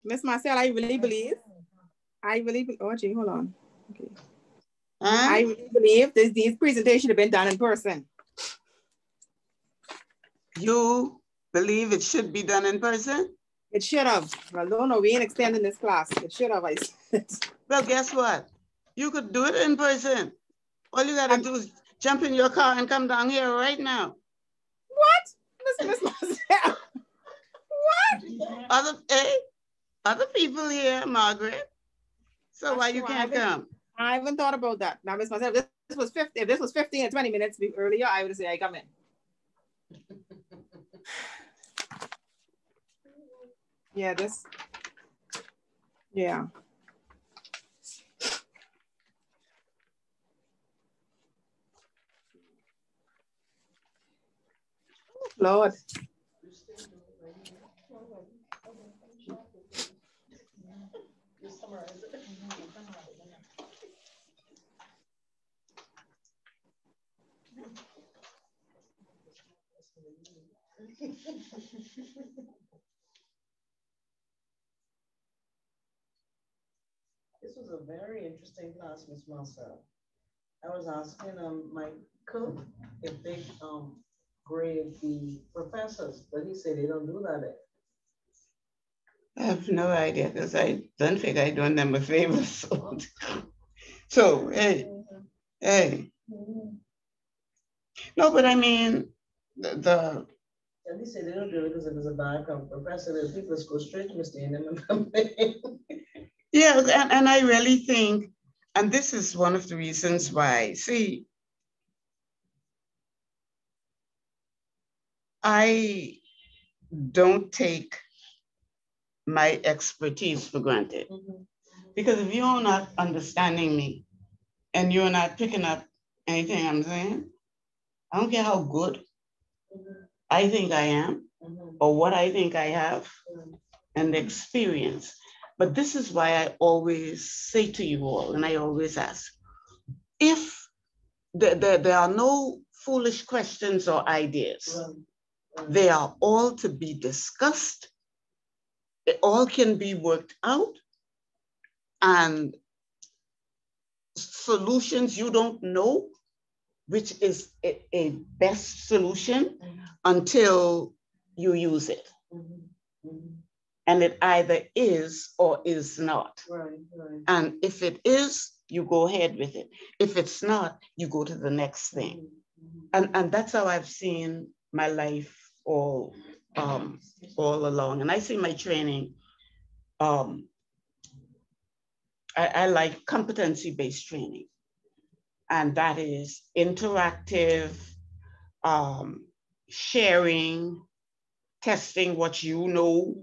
Miss Marcel, oh gee, hold on. Okay. Huh? I really believe these presentations have been done in person. You believe it should be done in person? It should have. Well, no, we ain't extending this class. It should have, I said. Well, guess what? You could do it in person. All you gotta do is jump in your car and come down here right now. What? Miss Marcel. What? Other people here, Margaret. So That's why true. you can't come? I haven't thought about that. Now, Miss Marcel, if this was 15 or 20 minutes earlier, I would say I come in. Yeah, yeah. Lord. This was a very interesting class, Miss Marcel. I was asking Michael if they grade the professors, but he said they don't do that. I have no idea because I don't think I done them a favor. So hey. No, but I mean, the and they say they don't do it because it was a bad professor. The people just go straight to Mr. Yeah, and I really think, and this is one of the reasons why, see, I don't take my expertise for granted. Mm-hmm. Because if you're not understanding me and you're not picking up anything I'm saying, I don't care how good I think I am or what I think I have and the experience. But this is why I always say to you all, and I always ask, if there are no foolish questions or ideas, they are all to be discussed, it all can be worked out, and solutions you don't know, which is a best solution until you use it. And it either is or is not. Right. And if it is, you go ahead with it. If it's not, you go to the next thing. And that's how I've seen my life all along. And I see my training, I like competency-based training. And that is interactive, sharing, testing what you know.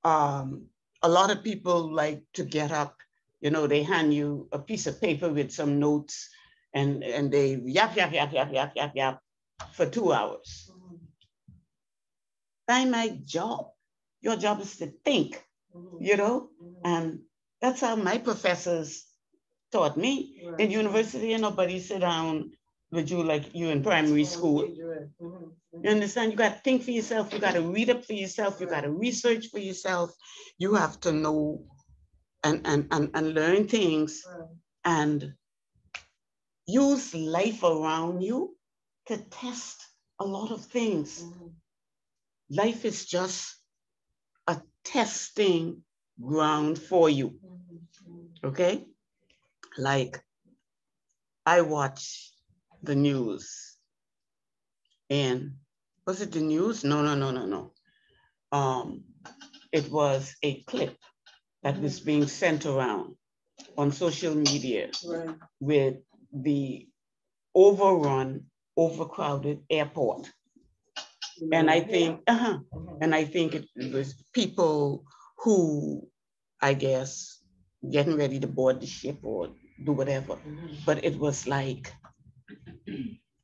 A lot of people like to get up, they hand you a piece of paper with some notes and they yap for 2 hours. That's my job. Your job is to think, and that's how my professors taught me. Right. In university, nobody sit down with you like you in primary school. You understand? You got to think for yourself. You got to read up for yourself. You got to research for yourself. You have to know and learn things and use life around you to test a lot of things. Life is just a testing ground for you. Okay? Like, I watch the news and was it the news? No. It was a clip that was being sent around on social media with the overrun, overcrowded airport. And I think, it was people who, I guess, getting ready to board the ship or do whatever. But it was like,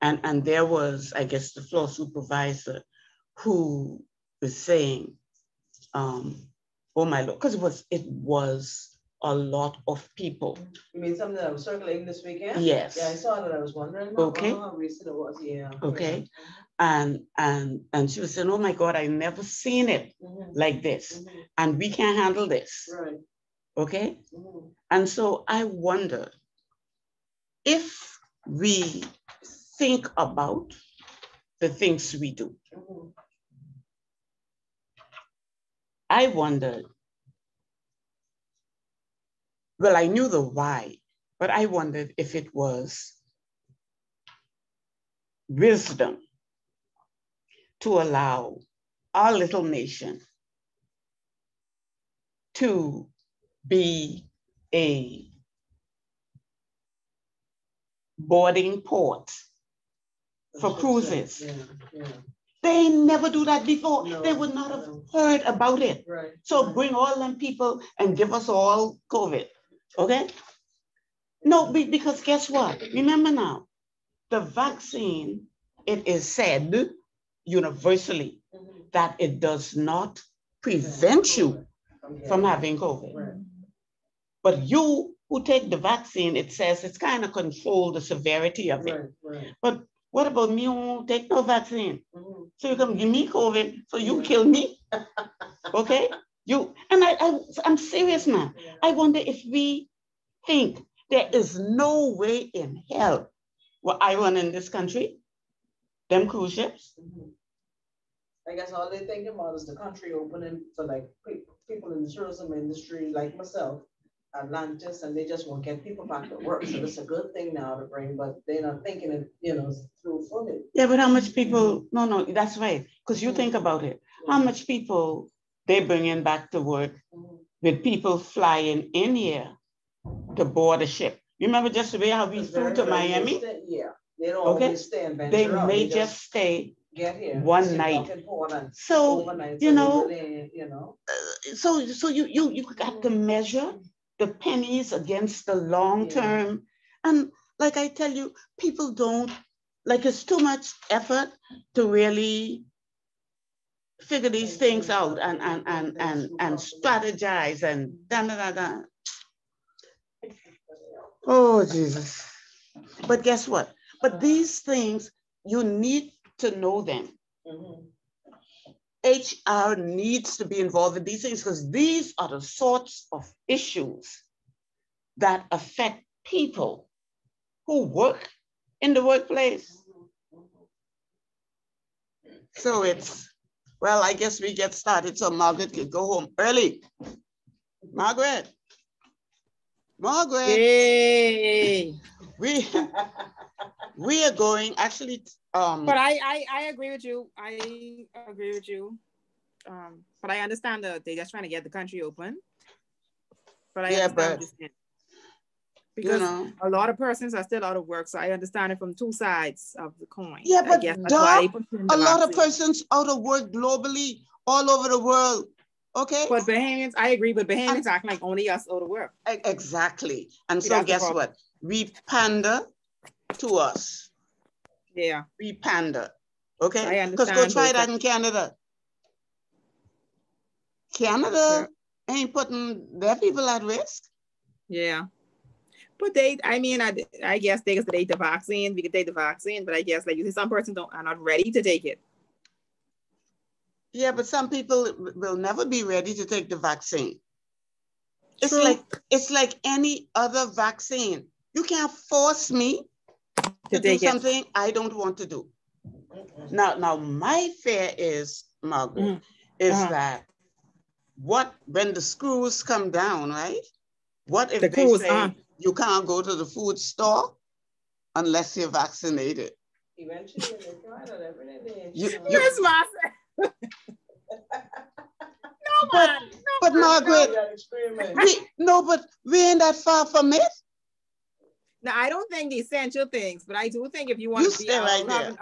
and there was, I guess, the floor supervisor who was saying, oh my Lord, because it was a lot of people. You mean something that was circulating this weekend? Yes. Yeah, I saw that. I was wondering Okay. how recent it was. Yeah. Okay. And she was saying, oh my God, I never seen it like this. And we can't handle this. Right. Okay. And so I wonder if we think about the things we do. I wondered, well, I knew the why, but I wondered if it was wisdom to allow our little nation to be a boarding port for cruises. Yeah. They never do that before. No, they would not have heard about it. Right. So bring all them people and give us all COVID, okay? No, because guess what? Remember now, the vaccine, it is said universally that it does not prevent you from having COVID. Right. But you who take the vaccine, it says it's kind of control the severity of it. Right. But what about me who won't take no vaccine? So you come give me COVID, so you kill me, okay? I'm serious, man. I wonder if we think there is no way in hell what I run in this country, them cruise ships. I guess all they're thinking about is the country opening for like people in the tourism industry like myself, Atlantis, and they just want to get people back to work. So it's a good thing now to bring, but they're not thinking it, through fully. Yeah, but how much people, no, that's right. Because you think about it, how much people they bringing back to work with people flying in here to board a ship. Remember just the way how we flew to Miami? They don't always stay and venture They out. may just stay get here one night. So, overnight, so you got to measure the pennies against the long term. And like I tell you, people don't, like it's too much effort to really figure these things out and strategize and da. Oh, Jesus. But guess what? But these things, you need to know them. HR needs to be involved in these things because these are the sorts of issues that affect people who work in the workplace. So well, I guess we get started so Margaret can go home early. Margaret. Hey. We are going actually. But I agree with you. I agree with you. But I understand that they're just trying to get the country open. But I understand because a lot of persons are still out of work, so I understand it from two sides of the coin. Yeah, but a lot of persons out of work globally, all over the world. Okay. But Bahamians, I agree, but Bahamians acting like only us out of work. Exactly. And so guess what? We pander to us. Yeah. We pander. Okay. Because go try that in Canada. Canada ain't putting their people at risk. Yeah. But I guess they could take the vaccine. We could take the vaccine, but I guess like you see, some persons are not ready to take it. Yeah, but some people will never be ready to take the vaccine. It's like any other vaccine. You can't force me to do something I don't want to do. Now my fear is, Margaret, is that when the screws come down, right? What if they say you can't go to the food store unless you're vaccinated? Eventually, they try that every day. Yes, Master. But Margaret, we ain't that far from it. Now, I don't think the essential things, but I do think if you want to be out and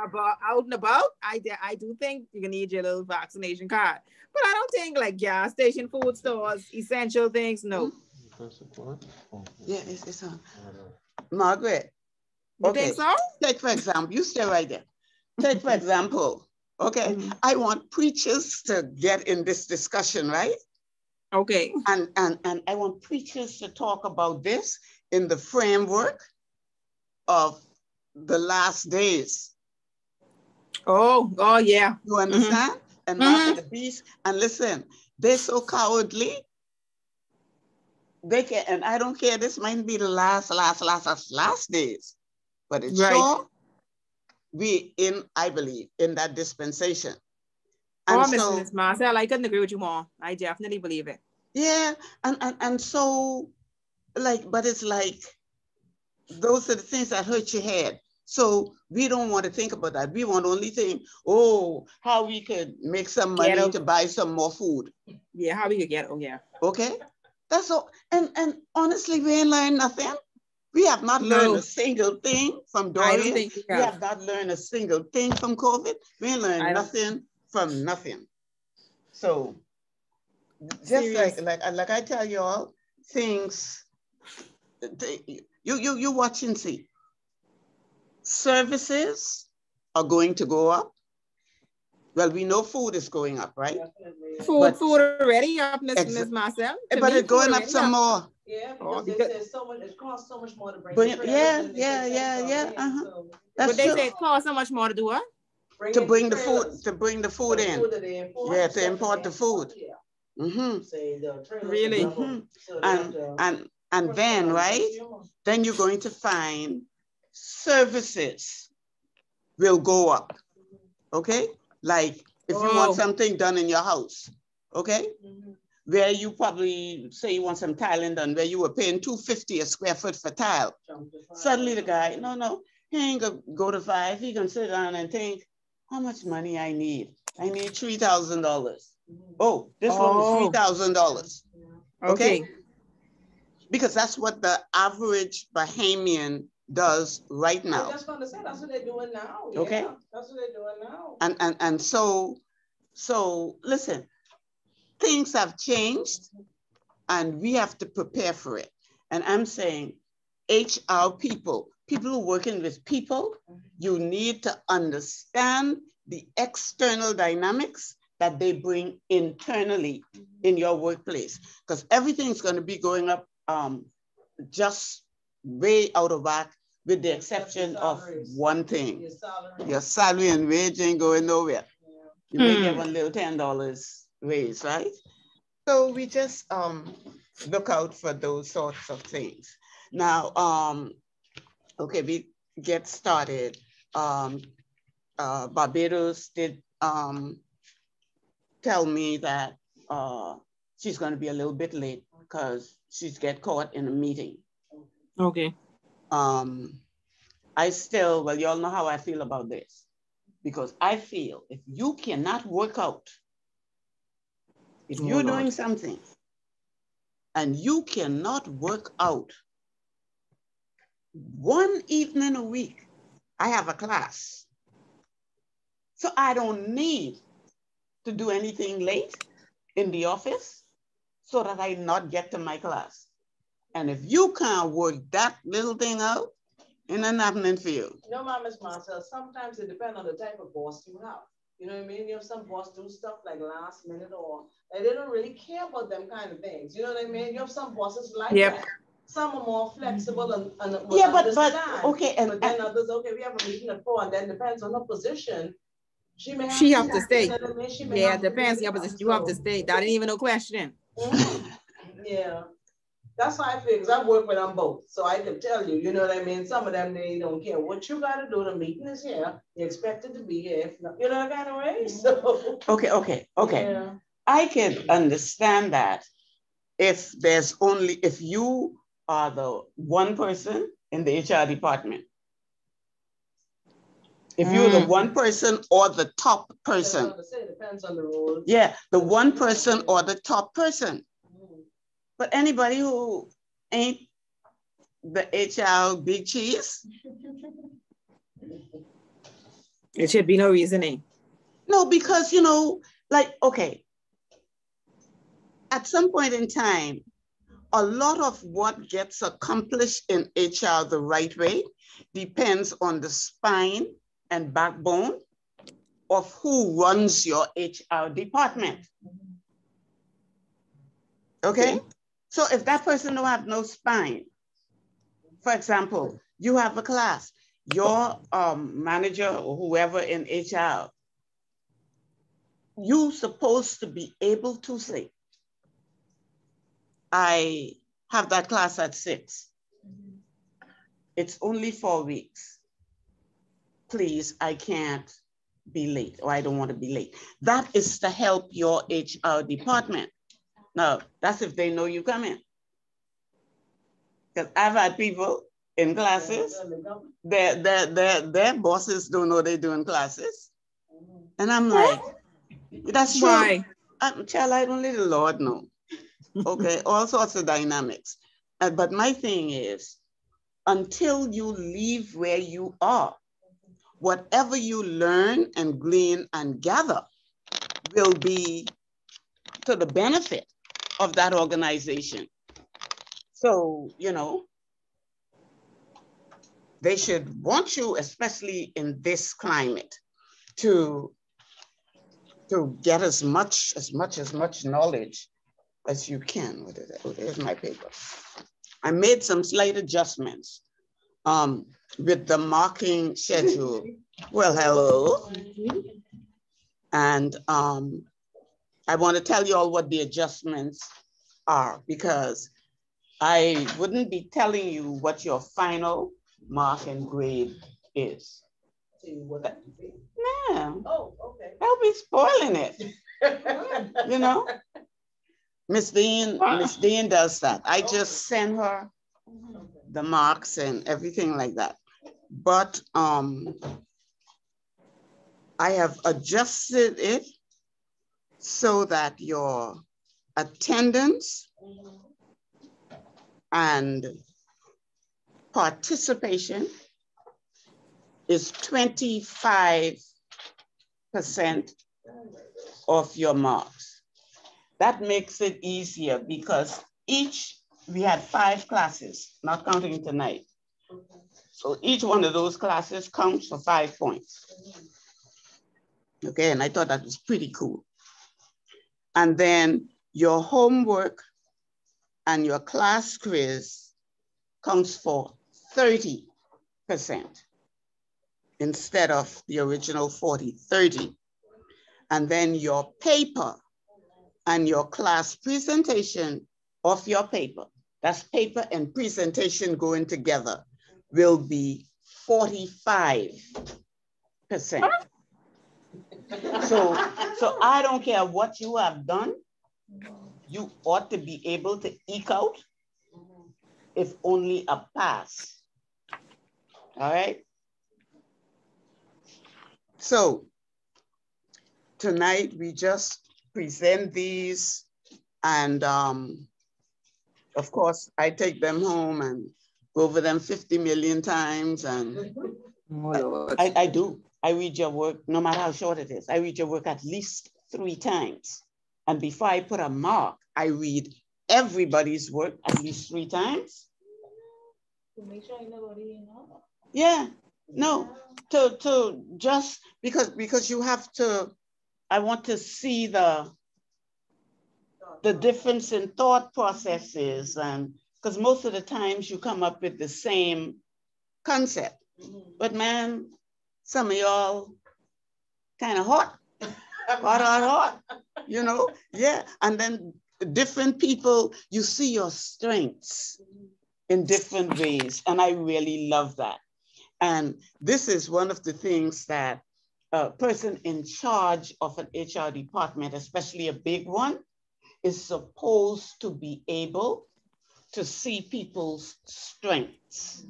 about, I do think you need your little vaccination card. But I don't think like gas station, food stores, essential things, no. Yeah, it's on. Margaret. You think so? Take for example, you stay right there. Take for example, okay, I want preachers to get in this discussion, right? Okay. And I want preachers to talk about this in the framework of the last days. Oh yeah. You understand? And mark of the beast. And listen, they're so cowardly. They can, and I don't care, this might be the last days, but it's sure we in, I believe, in that dispensation. And Miss Marcel, I couldn't agree with you more. I definitely believe it. Yeah, and so, like, but it's like, those are the things that hurt your head. So we don't want to think about that. We want to only think, oh, how we could make some money to buy some more food. Yeah, how we could get, Okay, that's all. And honestly, we ain't learned nothing. We have not learned a single thing from Dorian. I don't think we have not learned a single thing from COVID. We ain't learned nothing from nothing. So just like I tell you all, things, you watch and see. Services are going to go up. Well, we know food is going up, right? Food already up, Miss Marcel. But it's going up some more. Yeah, because they say so much, it costs so much more to bring the trailers. Yeah. But they say it costs so much more to do what? To bring the food in. Yeah, to import the food. Really? And then, right? Then you're going to find services will go up. Okay? Like if you want something done in your house, okay? Where you probably say you want some tiling done, where you were paying $250 a square foot for tile. Suddenly the guy, no, he ain't gonna go to $5. He gonna sit down and think, how much money I need? I need $3,000. Oh, this one is $3,000. Okay? Because that's what the average Bahamian does right now. I was just going to say, that's what they're doing now. Okay. Yeah, that's what they're doing now. And so listen, things have changed and we have to prepare for it. And I'm saying HR people who are working with people, you need to understand the external dynamics that they bring internally in your workplace, because everything's going to be going up just way out of whack, with the exception of one thing. Your salary and wage ain't going nowhere. You may get one little $10 raise, right? So we just look out for those sorts of things. Now, okay, we get started. Barbados did tell me that she's going to be a little bit late because she's get caught in a meeting. Okay. I still, well, y'all know how I feel about this, because I feel if you cannot work out, if you're doing something and you cannot work out one evening a week, I have a class. So I don't need to do anything late in the office so that I not get to my class. And if you can't work that little thing out, ain't nothing happening for you. No, Miss Marcel, sometimes it depends on the type of boss you have. You know what I mean? You have some boss do stuff like last minute, or like they don't really care about them kind of things. You know what I mean? You have some bosses like that. Some are more flexible and yeah, but okay, but then others, okay, we have a meeting at 4, and then depends on her position. She may have to stay. Yeah, it depends on your position. You have to stay. That ain't even no question. Yeah. That's how I feel, because I work with them both. So I can tell you, you know what I mean? Some of them, they don't care what you got to do. The meeting is here. You're expected to be here. If not, you know, that kind of way. So, okay. Yeah. I can understand that if you are the one person in the HR department. If you're the one person or the top person. It depends on the role. Yeah, the one person or the top person. But anybody who ain't the HR big cheese? It should be no reasoning. No, because, you know, like, okay, at some point in time, a lot of what gets accomplished in HR the right way depends on the spine and backbone of who runs your HR department. Okay? So if that person don't have no spine, for example, you have a class, your manager or whoever in HR, you supposed to be able to say, I have that class at 6. It's only 4 weeks. Please, I can't be late, or I don't want to be late. That is to help your HR department. Now, that's if they know you come in. Because I've had people in classes, their bosses don't know they're doing classes. And I'm like, that's true. Why? Child, I don't let the Lord know. Okay, all sorts of dynamics. But my thing is, until you leave where you are, whatever you learn and glean and gather will be to the benefit of that organization. So, you know, they should want you, especially in this climate, to get as much knowledge as you can. What is it? Oh, there's my paper. I made some slight adjustments with the marking schedule. Well, hello. And I want to tell you all what the adjustments are, because I wouldn't be telling you what your final mark and grade is. Yeah. Oh, okay. I'll be spoiling it. You know? Miss Dean does that. I just send her the marks and everything like that. But I have adjusted it so that your attendance and participation is 25% of your marks. That makes it easier because we had 5 classes, not counting tonight. So each one of those classes counts for 5 points. Okay, and I thought that was pretty cool. And then your homework and your class quiz counts for 30% instead of the original 30. And then your paper and your class presentation of your paper, that's paper and presentation going together, will be 45%. So I don't care what you have done, you ought to be able to eke out, if only a pass. All right? So tonight we just present these, and of course I take them home and go over them 50 million times, and I do. I read your work, no matter how short it is. I read your work at least 3 times. And before I put a mark, I read everybody's work at least 3 times. To make sure nobody knows. Yeah, no, to just because you have to, I want to see the difference in thought processes, and because most of the times you come up with the same concept. But man, some of y'all kind of hot, you know? Yeah, and then different people, you see your strengths in different ways, and I really love that. And this is one of the things that a person in charge of an HR department, especially a big one, is supposed to be able to see people's strengths,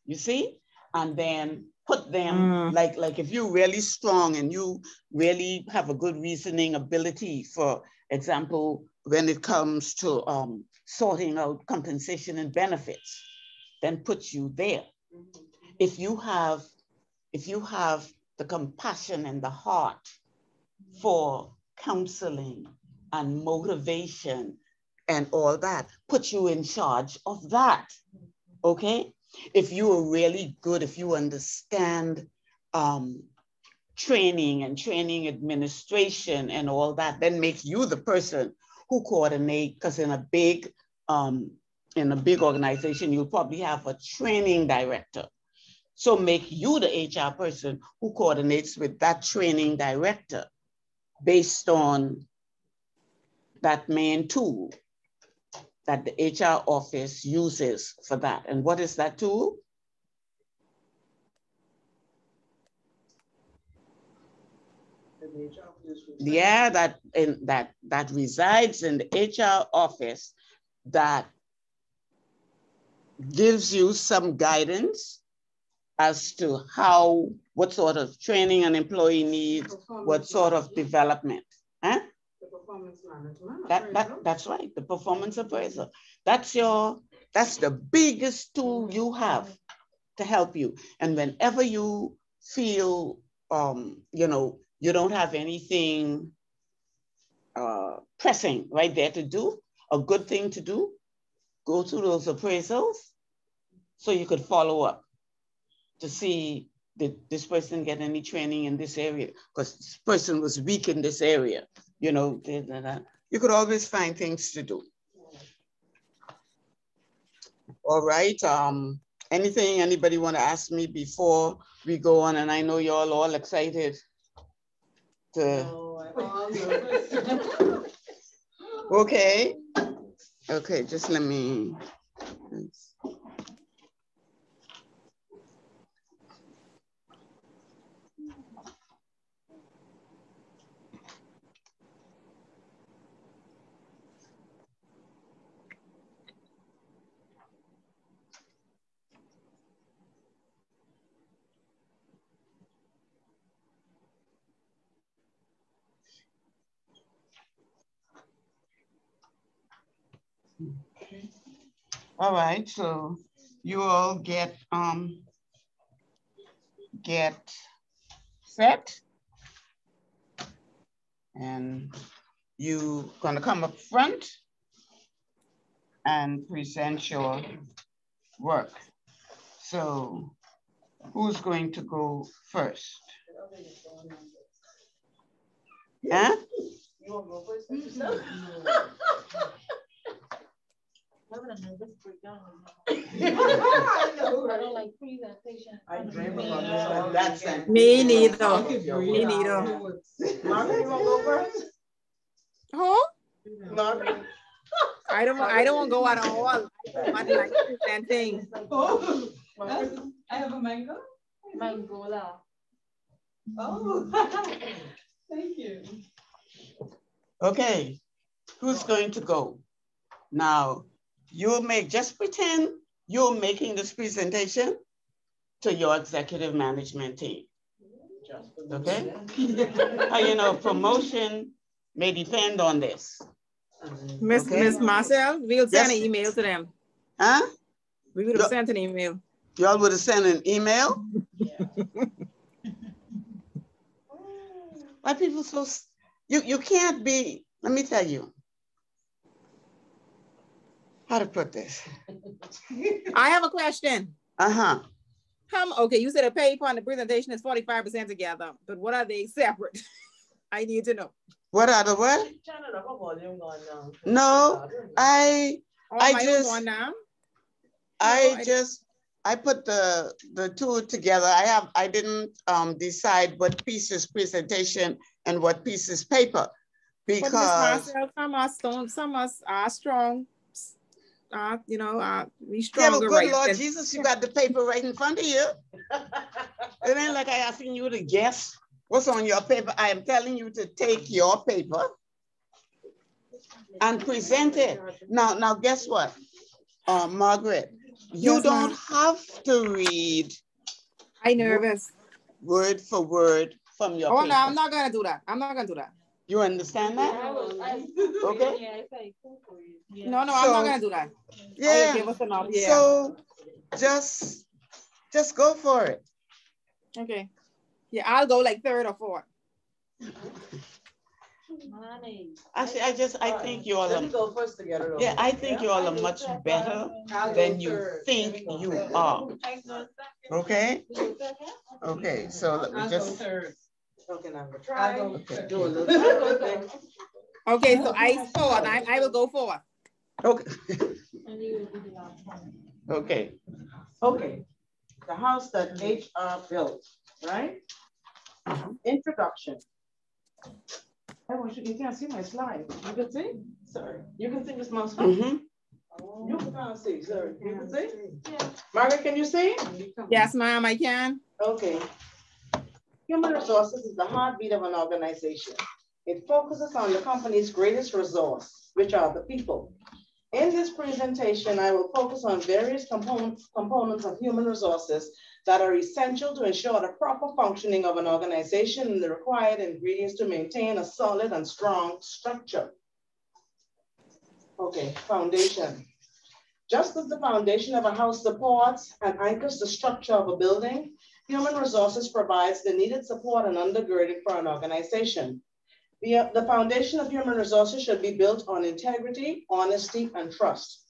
you see? And then put them, like if you're really strong and you really have a good reasoning ability, for example, when it comes to sorting out compensation and benefits, then put you there. If you have the compassion and the heart for counseling and motivation and all that, put you in charge of that, okay? If you are really good, if you understand training and training administration and all that, then make you the person who coordinate, because in a big organization, you'll probably have a training director. So make you the HR person who coordinates with that training director based on that main tool that the HR office uses for that. And what is that tool? Yeah, that resides in the HR office, that gives you some guidance as to what sort of training an employee needs, what sort of development. Huh? The performance management. That's right, the performance appraiser. That's the biggest tool you have to help you. And whenever you feel, you don't have anything pressing right there to do, a good thing to do, go through those appraisals so you could follow up to see, did this person get any training in this area? Because this person was weak in this area. You could always find things to do. All right. Anything anybody want to ask me before we go on? And I know you're all excited to. Okay. Okay, just let me. Okay. All right, so you all get set, and you gonna come up front and present your work. So who's going to go first? Huh? You want to go first? I don't like presentation. I dream about that. Me neither. Me neither. Margaret, you want to go first? Who? Margaret. I don't want to go at all. I don't like presenting. Oh, I have a mango. Mangola. Oh, thank you. Okay, who's going to go? Now, just pretend you're making this presentation to your executive management team. Okay? Promotion may depend on this. Miss Marcel, we'll send an email to them. Huh? We would have sent an email. Y'all would have sent an email? Yeah. Why people so, you can't be, let me tell you how to put this. I have a question. Uh-huh. Okay, you said a paper and the presentation is 45% together, but what are they separate? I need to know. What are the what? No, I put the two together. I didn't decide what piece is presentation and what piece is paper, because some are strong. We stronger. Yeah, but good Lord Jesus, you got the paper right in front of you. It ain't like I asking you to guess what's on your paper. I am telling you to take your paper and present it. Now guess what, Margaret? You don't have to read. I'm nervous. Word for word from your paper. No, I'm not gonna do that. You understand that? Okay. No, I'm not gonna do that. Yeah. Give us enough. Yeah. So just go for it. Okay. Yeah, I'll go like third or fourth. Actually, I think you all are. Go first together. Yeah, I think you all are much better than you think you are. Okay. Okay. So let me just. Okay, I'm gonna try. Do a little. Okay, so I saw, and I will go forward. Okay. Okay. Okay. The house that HR built, right? Introduction. I want you can't see my slide. You can see? Sorry. You can see this mouse? Mm-hmm. You can't see, sir. You can see? Yeah. Margaret, can you see? Yes, ma'am, I can. Okay. Human resources is the heartbeat of an organization. It focuses on the company's greatest resource, which are the people. In this presentation, I will focus on various components of human resources that are essential to ensure the proper functioning of an organization and the required ingredients to maintain a solid and strong structure. Okay, foundation. Just as the foundation of a house supports and anchors the structure of a building, human resources provides the needed support and undergirding for an organization. The foundation of human resources should be built on integrity, honesty, and trust.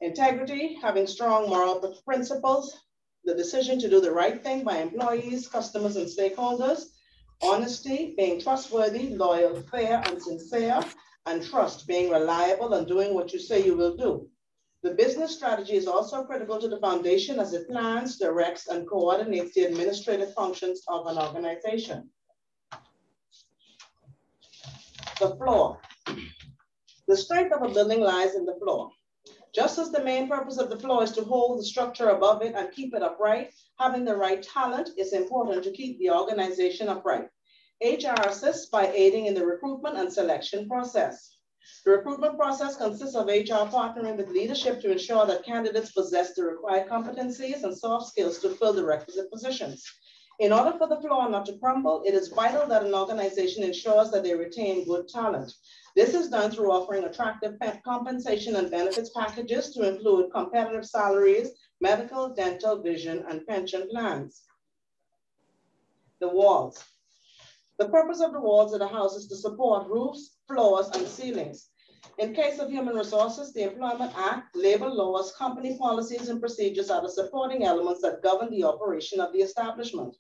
Integrity, having strong moral principles, the decision to do the right thing by employees, customers, and stakeholders. Honesty, being trustworthy, loyal, fair, and sincere. And trust, being reliable and doing what you say you will do. The business strategy is also critical to the foundation as it plans, directs, and coordinates the administrative functions of an organization. The floor. The strength of a building lies in the floor. Just as the main purpose of the floor is to hold the structure above it and keep it upright, having the right talent is important to keep the organization upright. HR assists by aiding in the recruitment and selection process. The recruitment process consists of HR partnering with leadership to ensure that candidates possess the required competencies and soft skills to fill the requisite positions. In order for the floor not to crumble, it is vital that an organization ensures that they retain good talent. This is done through offering attractive compensation and benefits packages to include competitive salaries, medical, dental, vision, and pension plans. The walls. The purpose of the walls of the house is to support roofs, floors, and ceilings. In case of human resources, the Employment Act, labor laws, company policies, and procedures are the supporting elements that govern the operation of the establishment.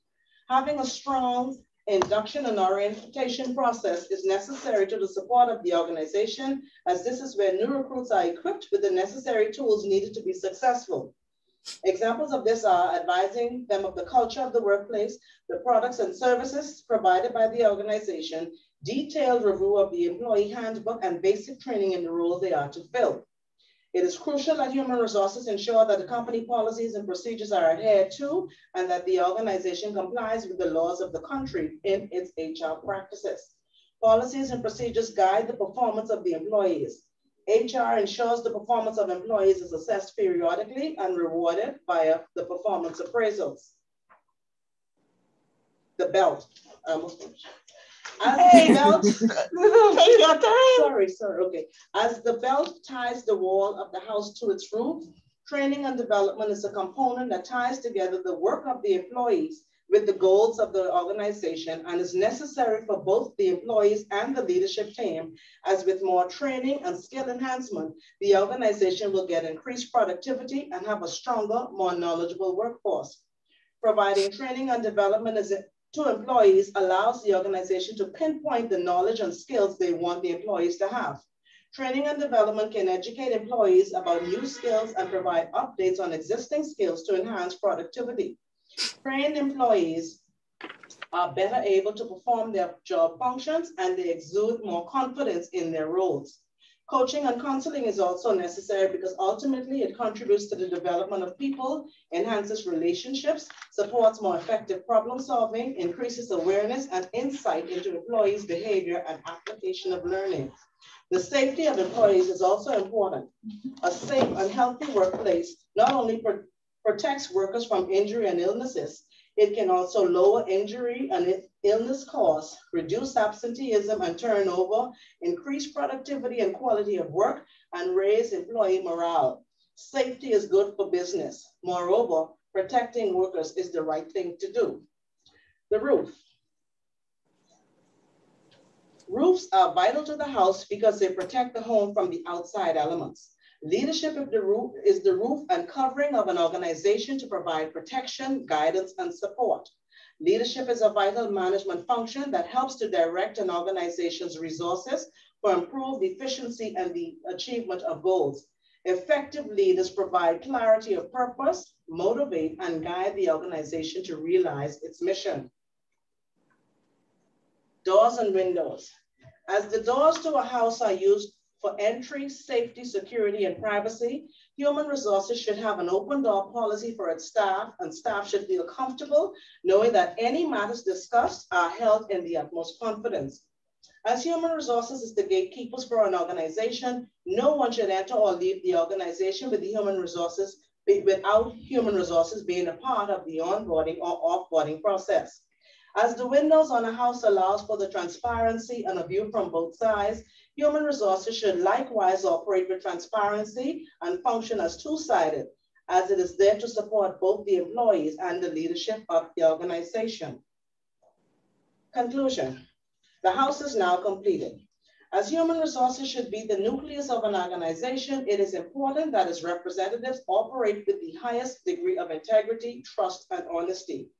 Having a strong induction and orientation process is necessary to the support of the organization, as this is where new recruits are equipped with the necessary tools needed to be successful. Examples of this are advising them of the culture of the workplace, the products and services provided by the organization, detailed review of the employee handbook, and basic training in the role they are to fill. It is crucial that human resources ensure that the company policies and procedures are adhered to and that the organization complies with the laws of the country in its HR practices. Policies and procedures guide the performance of the employees. HR ensures the performance of employees is assessed periodically and rewarded via the performance appraisals. The belt. As the belt ties the wall of the house to its roof, training and development is a component that ties together the work of the employees with the goals of the organization and is necessary for both the employees and the leadership team, as with more training and skill enhancement, the organization will get increased productivity and have a stronger, more knowledgeable workforce. Providing training and development to employees allows the organization to pinpoint the knowledge and skills they want the employees to have. Training and development can educate employees about new skills and provide updates on existing skills to enhance productivity. Trained employees are better able to perform their job functions and they exude more confidence in their roles. Coaching and counseling is also necessary because ultimately it contributes to the development of people, enhances relationships, supports more effective problem solving, increases awareness and insight into employees' behavior and application of learning. The safety of employees is also important. A safe and healthy workplace not only protects workers from injury and illnesses, it can also lower injury and illness costs, reduce absenteeism and turnover, increase productivity and quality of work, and raise employee morale. Safety is good for business. Moreover, protecting workers is the right thing to do. The roof. Roofs are vital to the house because they protect the home from the outside elements. Leadership is the roof and covering of an organization to provide protection, guidance, and support. Leadership is a vital management function that helps to direct an organization's resources, for improved efficiency and the achievement of goals. Effective leaders provide clarity of purpose, motivate, and guide the organization to realize its mission. Doors and windows. As the doors to a house are used for entry, safety, security, and privacy, human resources should have an open door policy for its staff, and staff should feel comfortable knowing that any matters discussed are held in the utmost confidence. As human resources is the gatekeepers for an organization, no one should enter or leave the organization without human resources being a part of the onboarding or offboarding process. As the windows on a house allows for the transparency and a view from both sides, human resources should likewise operate with transparency and function as two-sided, as it is there to support both the employees and the leadership of the organization. Conclusion. The house is now completed. As human resources should be the nucleus of an organization, it is important that its representatives operate with the highest degree of integrity, trust, and honesty.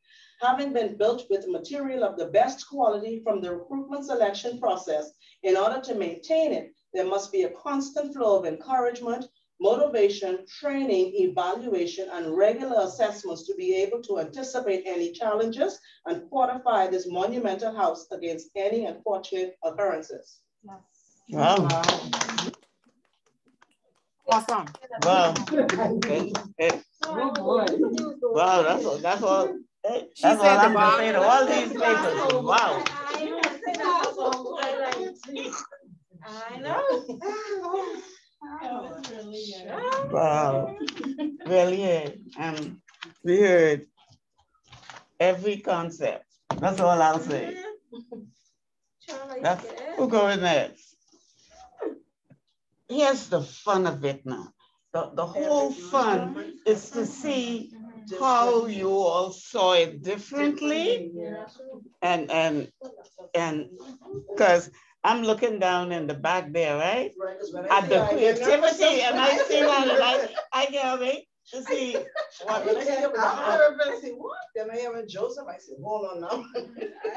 Having been built with material of the best quality from the recruitment selection process, in order to maintain it, there must be a constant flow of encouragement, motivation, training, evaluation, and regular assessments to be able to anticipate any challenges and fortify this monumental house against any unfortunate occurrences. Wow. Awesome. Wow. Wow, that's all. That's all I'm going to say to all these papers. Wow. I know. Wow. Really, and we heard every concept. That's all I'll say. Who goes next? Here's the fun of it now. The whole fun is to see how you all saw it differently, and because I'm looking down in the back there, right? At the creativity, and I see that, and I can't wait to see what. Then I have a Joseph. I said, hold on now.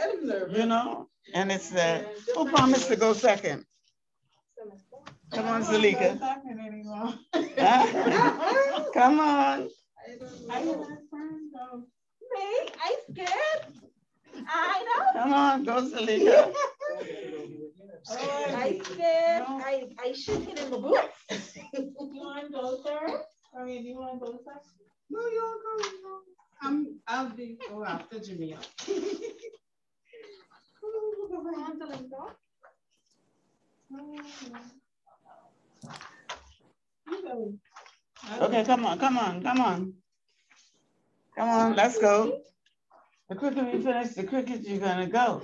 I'm nervous. You know, and it's who promised to go second? Come on, Zalika. Huh? Come on. I scared. I know. Come on, go, Zalika. I scared. I shaking in the boots. You want to go, sir? I mean, you want to go, sir? No, you'll go. I'll be go after Jamia. Okay, come on. Come on, let's go. The quicker we finish, the quicker you're gonna go.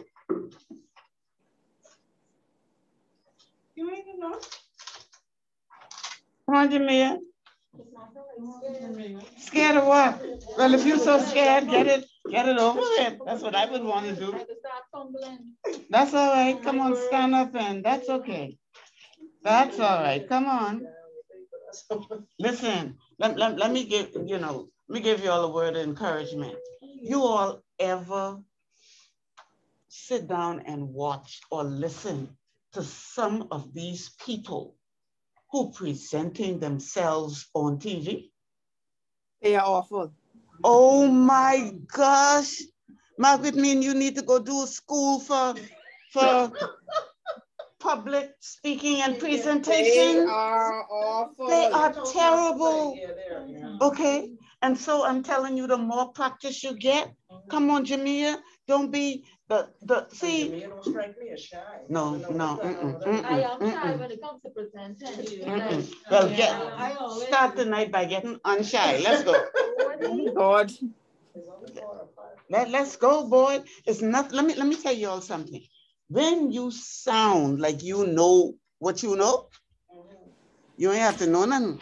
You ain't know. Come on, Jamia. Scared of what? Well, if you're so scared, get it over with. That's what I would want to do. That's all right. Come on, stand up, and that's okay. That's all right. Come on. Listen, let me give you all a word of encouragement. You all ever sit down and watch or listen to some of these people who presenting themselves on TV? They are awful. Oh my gosh. Margaret, mean you need to go do a school for public speaking and presentation. They are awful. They are terrible. Okay. And so I'm telling you, the more practice you get, come on, Jamia, don't be see. Jamia don't strike me as shy. No. I am shy when it comes to presenting. Well, start the night by getting unshy. Let's go. God. Let's go, boy. It's not. Let me tell you all something. When you sound like you know what you know, you ain't have to know nothing.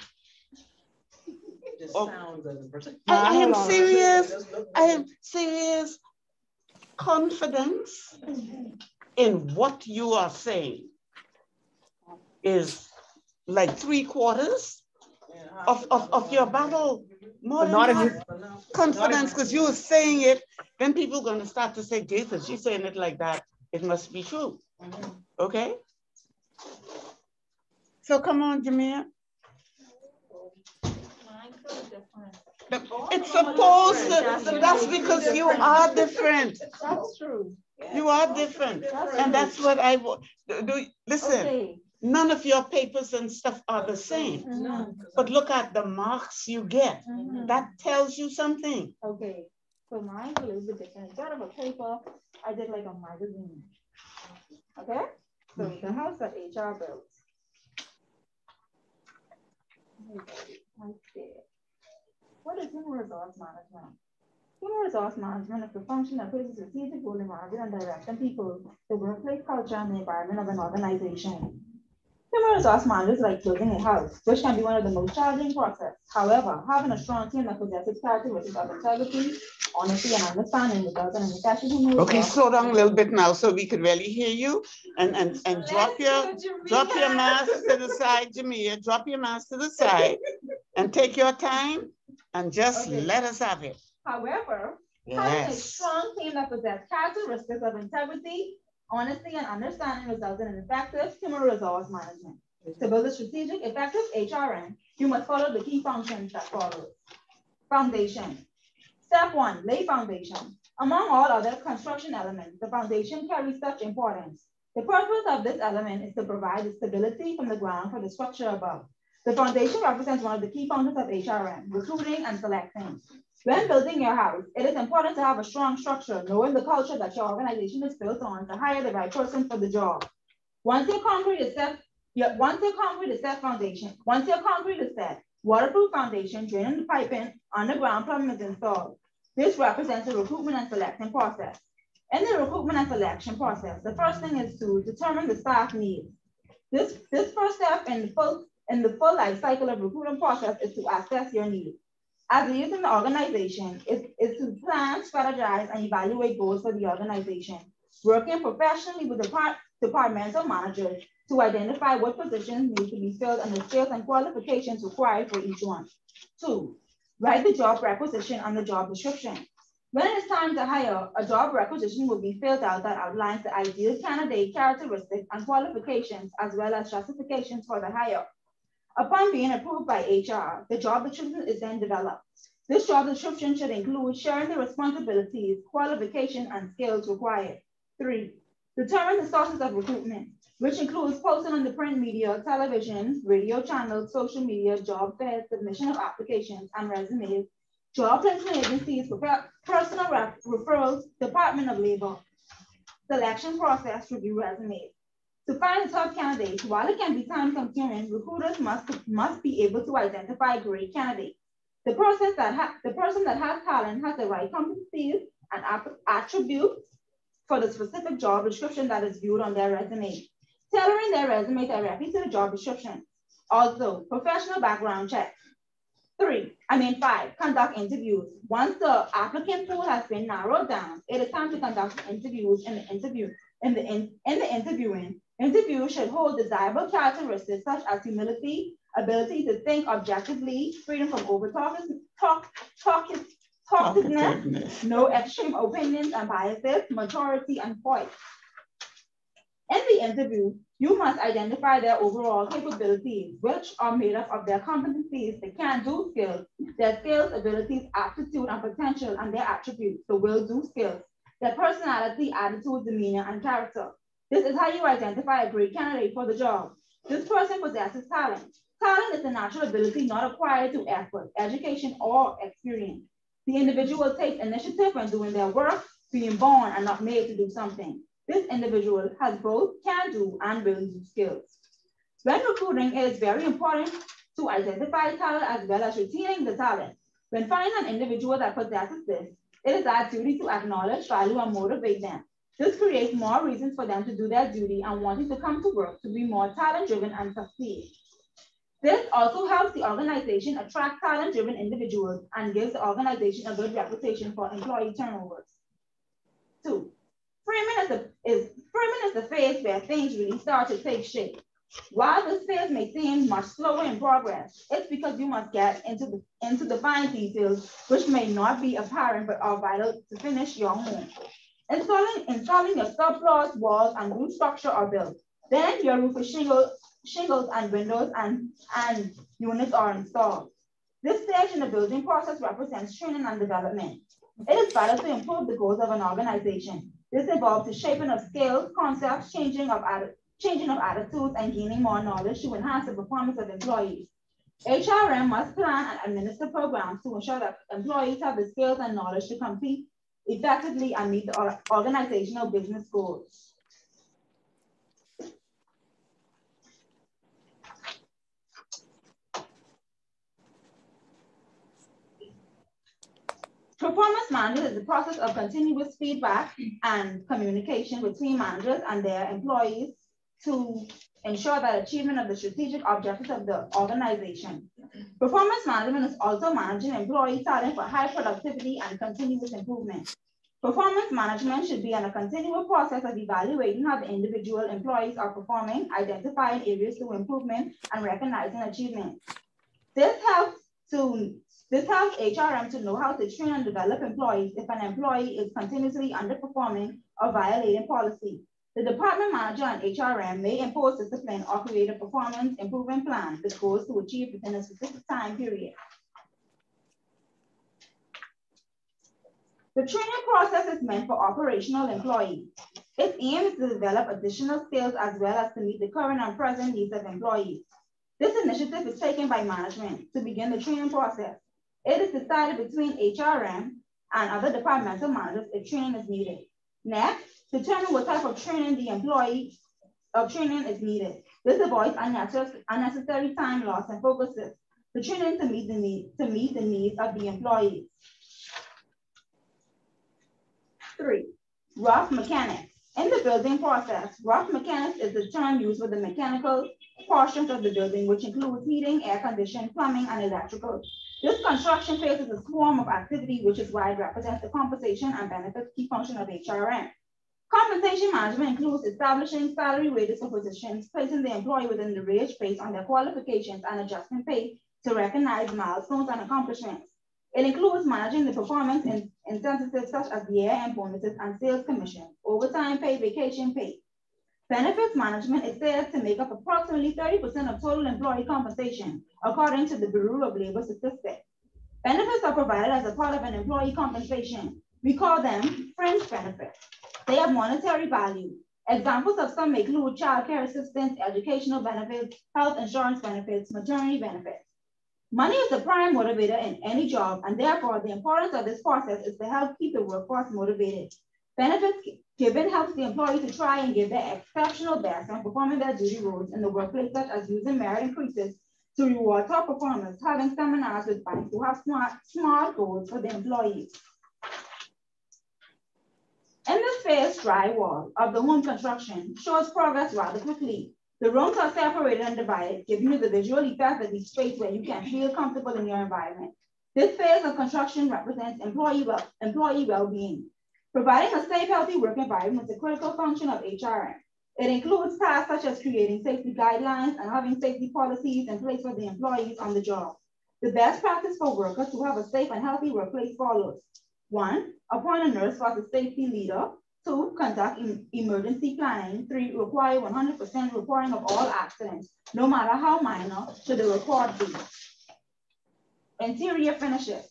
I am serious. I am serious. Confidence in what you are saying is like 3/4 of your battle. More than confidence, because you were saying it, then people are going to start to say, Jesus, she's saying it like that. It must be true. Okay? So come on, Jamia. It's supposed to, that's because you are different. That's true. You are different. And that's what I do. Listen, okay. None of your papers and stuff are the same. But look at the marks you get. That tells you something. Okay. So mine's a little bit different. Instead of a paper, I did like a magazine. Okay? So the house that HR built. What is human resource management? Human resource management is the function that plays a strategic role in managing and directing people, the workplace culture, and the environment of an organization. Human resource managers like building a house, which can be one of the most challenging processes. However, having a strong team that possesses characteristics of integrity, honesty, and understanding results in an effective human resource. Okay, slow down a little bit now so we could really hear you. And drop your mask to the side, Jamia. Drop your mask to the side and take your time and just let us have it. However, having a strong team that possesses characteristics of integrity, honesty, and understanding results in an effective human resource management. To build a strategic, effective HRM, you must follow the key functions that follow. Foundation. Step 1, lay foundation. Among all other construction elements, the foundation carries such importance. The purpose of this element is to provide the stability from the ground for the structure above. The foundation represents one of the key functions of HRM, recruiting and selecting. When building your house, it is important to have a strong structure, knowing the culture that your organization is built on to hire the right person for the job. Once your concrete is set foundation, once your concrete is set, waterproof foundation, draining the piping, underground plumbing is installed. This represents the recruitment and selection process. In the recruitment and selection process, the first thing is to determine the staff needs. This first step in the full life cycle of recruitment process is to assess your needs. As a leader in the organization, is to plan, strategize, and evaluate goals for the organization, working professionally with departmental managers to identify what positions need to be filled and the skills and qualifications required for each one. 2, write the job requisition and the job description. When it is time to hire, a job requisition will be filled out that outlines the ideal candidate characteristics and qualifications, as well as justifications for the hire. Upon being approved by HR, the job description is then developed. This job description should include sharing the responsibilities, qualifications, and skills required. 3, determine the sources of recruitment, which includes posting on the print media, television, radio channels, social media, job fairs, submission of applications and resumes, job placement agencies, personal referrals, Department of Labor, selection process, review resumes. To find the top candidates, while it can be time-consuming, recruiters must be able to identify great candidates. The person that has talent has the right competencies and attributes for the specific job description that is viewed on their resume. Tailoring their resume directly to the job description. Also, professional background check. 5, conduct interviews. Once the applicant pool has been narrowed down, it is time to conduct interviews. In the interviewing, interviews should hold desirable characteristics such as humility, ability to think objectively, freedom from talkativeness, no extreme opinions and biases, maturity, and poise. In the interview, you must identify their overall capabilities, which are made up of their competencies, the can-do skills, their skills, abilities, aptitude, and potential, and their attributes, the will-do skills, their personality, attitude, demeanor, and character. This is how you identify a great candidate for the job. This person possesses talent. Talent is a natural ability not acquired through effort, education, or experience. The individual takes initiative when doing their work, being born and not made to do something. This individual has both can-do and will-do skills. When recruiting, it is very important to identify talent as well as retaining the talent. When finding an individual that possesses this, it is our duty to acknowledge, value, and motivate them. This creates more reasons for them to do their duty and wanting to come to work to be more talent-driven and succeed. This also helps the organization attract talent-driven individuals and gives the organization a good reputation for employee turnovers. 2, framing is the phase where things really start to take shape. While this phase may seem much slower in progress, it's because you must get into the fine details, which may not be apparent but are vital to finish your home. Installing your subfloors, walls, and roof structure are built. Then your roof is shingled shingles and windows and units are installed. This stage in the building process represents training and development. It is vital to improve the goals of an organization. This involves the shaping of skills, concepts, changing of attitudes, and gaining more knowledge to enhance the performance of employees. HRM must plan and administer programs to ensure that employees have the skills and knowledge to compete effectively and meet the organizational business goals. Performance management is the process of continuous feedback and communication between managers and their employees to ensure that achievement of the strategic objectives of the organization. Performance management is also managing employee talent for high productivity and continuous improvement. Performance management should be a continual process of evaluating how the individual employees are performing, identifying areas to improvement, and recognizing achievements. This helps HRM to know how to train and develop employees if an employee is continuously underperforming or violating policy. The department manager and HRM may impose discipline or create a performance improvement plan with goals to achieve within a specific time period. The training process is meant for operational employees. Its aim is to develop additional skills as well as to meet the current and present needs of employees. This initiative is taken by management to begin the training process. It is decided between HRM and other departmental managers if training is needed. Next, determine what type of training is needed. This avoids unnecessary time loss and focuses the training to meet the needs of the employees. 3, rough mechanics. In the building process, rough mechanics is the term used for the mechanical portions of the building, which includes heating, air conditioning, plumbing, and electrical. This construction phase is a swarm of activity, which is why it represents the compensation and benefits key function of HRM. Compensation management includes establishing salary ranges for positions, placing the employee within the range based on their qualifications, and adjusting pay to recognize milestones and accomplishments. It includes managing the performance incentives such as year-end bonuses and sales commission, overtime pay, vacation pay. Benefits management is said to make up approximately 30% of total employee compensation, according to the Bureau of Labor Statistics. Benefits are provided as a part of an employee compensation. We call them fringe benefits. They have monetary value. Examples of some include child care assistance, educational benefits, health insurance benefits, maternity benefits. Money is the prime motivator in any job, and therefore the importance of this process is to help keep the workforce motivated. Benefits given helps the employee to try and give their exceptional best when performing their duty roles in the workplace, such as using merit increases to reward top performers, having seminars with banks who have smart goals for the employees. In this phase, drywall of the home construction shows progress rather quickly. The rooms are separated and divided, giving you the visual effect of each space where you can feel comfortable in your environment. This phase of construction represents employee well-being. Providing a safe, healthy work environment is a critical function of HRM. It includes tasks such as creating safety guidelines and having safety policies in place for the employees on the job. The best practice for workers to have a safe and healthy workplace follows. 1, appoint a nurse as a safety leader. 2, conduct emergency planning. 3, require 100% reporting of all accidents, no matter how minor should the report be. Interior finishes.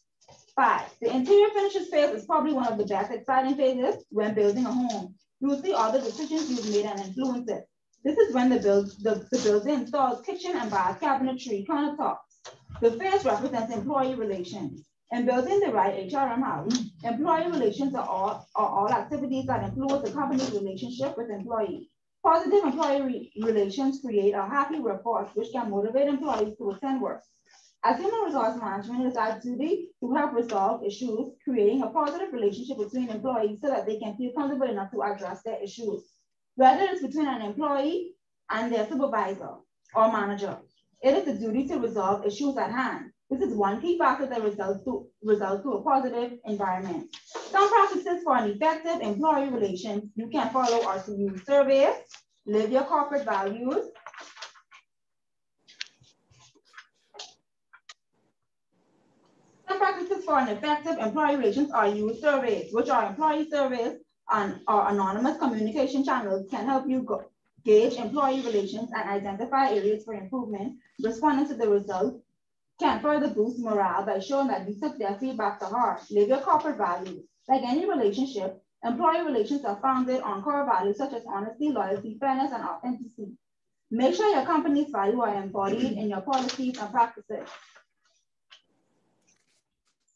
5, the interior finishes phase is probably one of the best exciting phases when building a home. You will see all the decisions you've made and influence it. This is when the builder installs kitchen and bath cabinetry, countertops. The phase represents employee relations. In building the right HRM house, employee relations are all activities that influence the company's relationship with employees. Positive employee relations create a happy workforce, which can motivate employees to attend work. As human resource management, it is our duty to help resolve issues, creating a positive relationship between employees so that they can feel comfortable enough to address their issues, whether it's between an employee and their supervisor or manager. It is the duty to resolve issues at hand. This is one key factor that results to a positive environment. Some practices for an effective employee relations you can follow are to use surveys, live your corporate values, some practices for an effective employee relations are use surveys, which are employee surveys and are anonymous communication channels can help you gauge employee relations, and identify areas for improvement. Responding to the results can further boost morale by showing that you took their feedback to heart. Live your corporate values. Like any relationship, employee relations are founded on core values such as honesty, loyalty, fairness, and authenticity. Make sure your company's values are embodied in your policies and practices.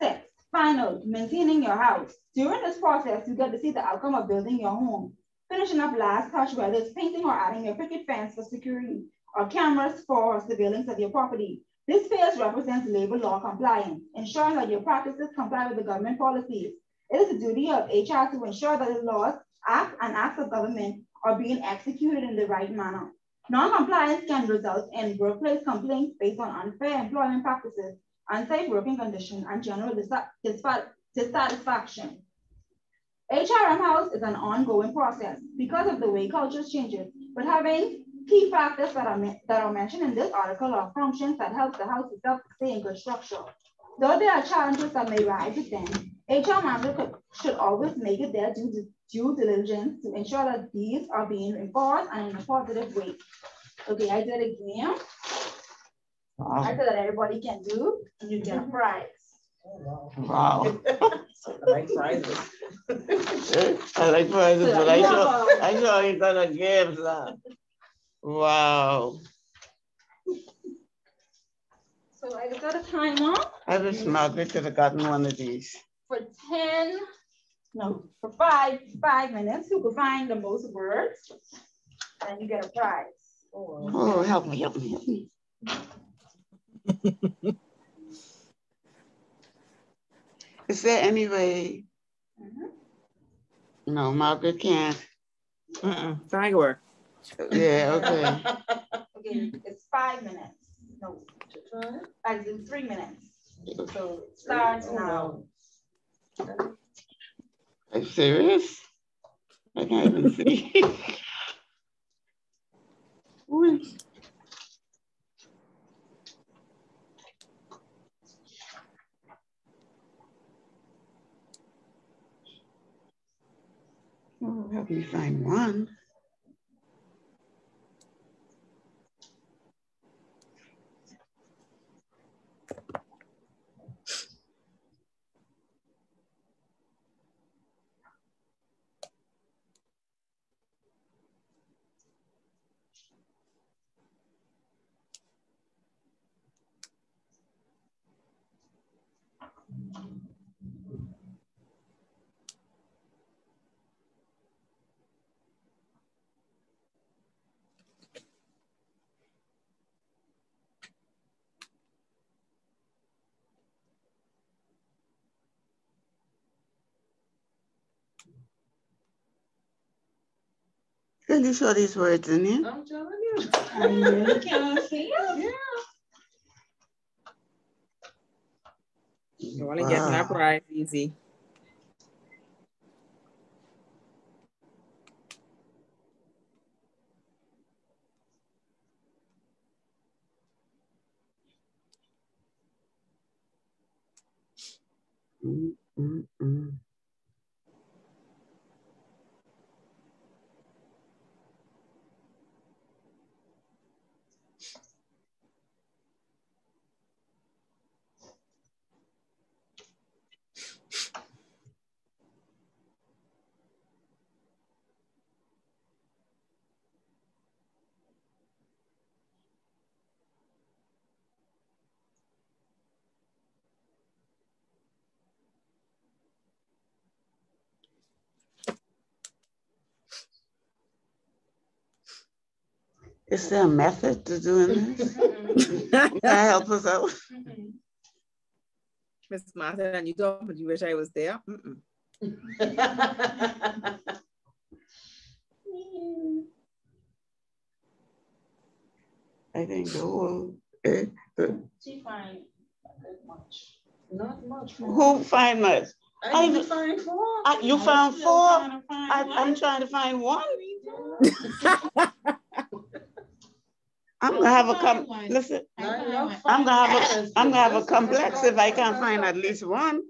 6. Final, maintaining your house. During this process, you get to see the outcome of building your home. Finishing up last touch, whether it's painting or adding your picket fence for security, or cameras for surveillance of your property. This phase represents labor law compliance, ensuring that your practices comply with the government policies. It is the duty of HR to ensure that the laws, acts of government are being executed in the right manner. Non-compliance can result in workplace complaints based on unfair employment practices, unsafe working conditions, and general dissatisfaction. HRM House is an ongoing process because of the way cultures changes, but having key factors that are mentioned in this article are functions that help the house itself to stay in good structure. Though there are challenges that may rise with them, HR managers should always make it their due diligence to ensure that these are being enforced and in a positive way. Okay, I did it again. Wow. I said that everybody can do, and you get a prize. Oh, wow. I like prizes. I like prizes, but I sure ain't gonna give that. Wow. So I got a timer. I wish Margaret could have gotten one of these. For 5 minutes, who could find the most words, and you get a prize. Oh, help me. Is there any way? No, Margaret can't. Trying to work. Yeah, okay. Okay, it's 5 minutes. No, I do 3 minutes. So it starts now. Are you serious? I can't even see. Oh, help me find one. Can you show these words in here? I'm telling you. I really can't see it. Yeah. You only get that prize easy. Is there a method to doing this? Can I help us out? Miss Martha, and you told me you wish I was there. I think the whole. She find much. Not much. Who find much? I didn't find 4. You found 4? I'm trying to find 1. I'm gonna have a listen. I'm gonna have a complex if I can't find at least 1.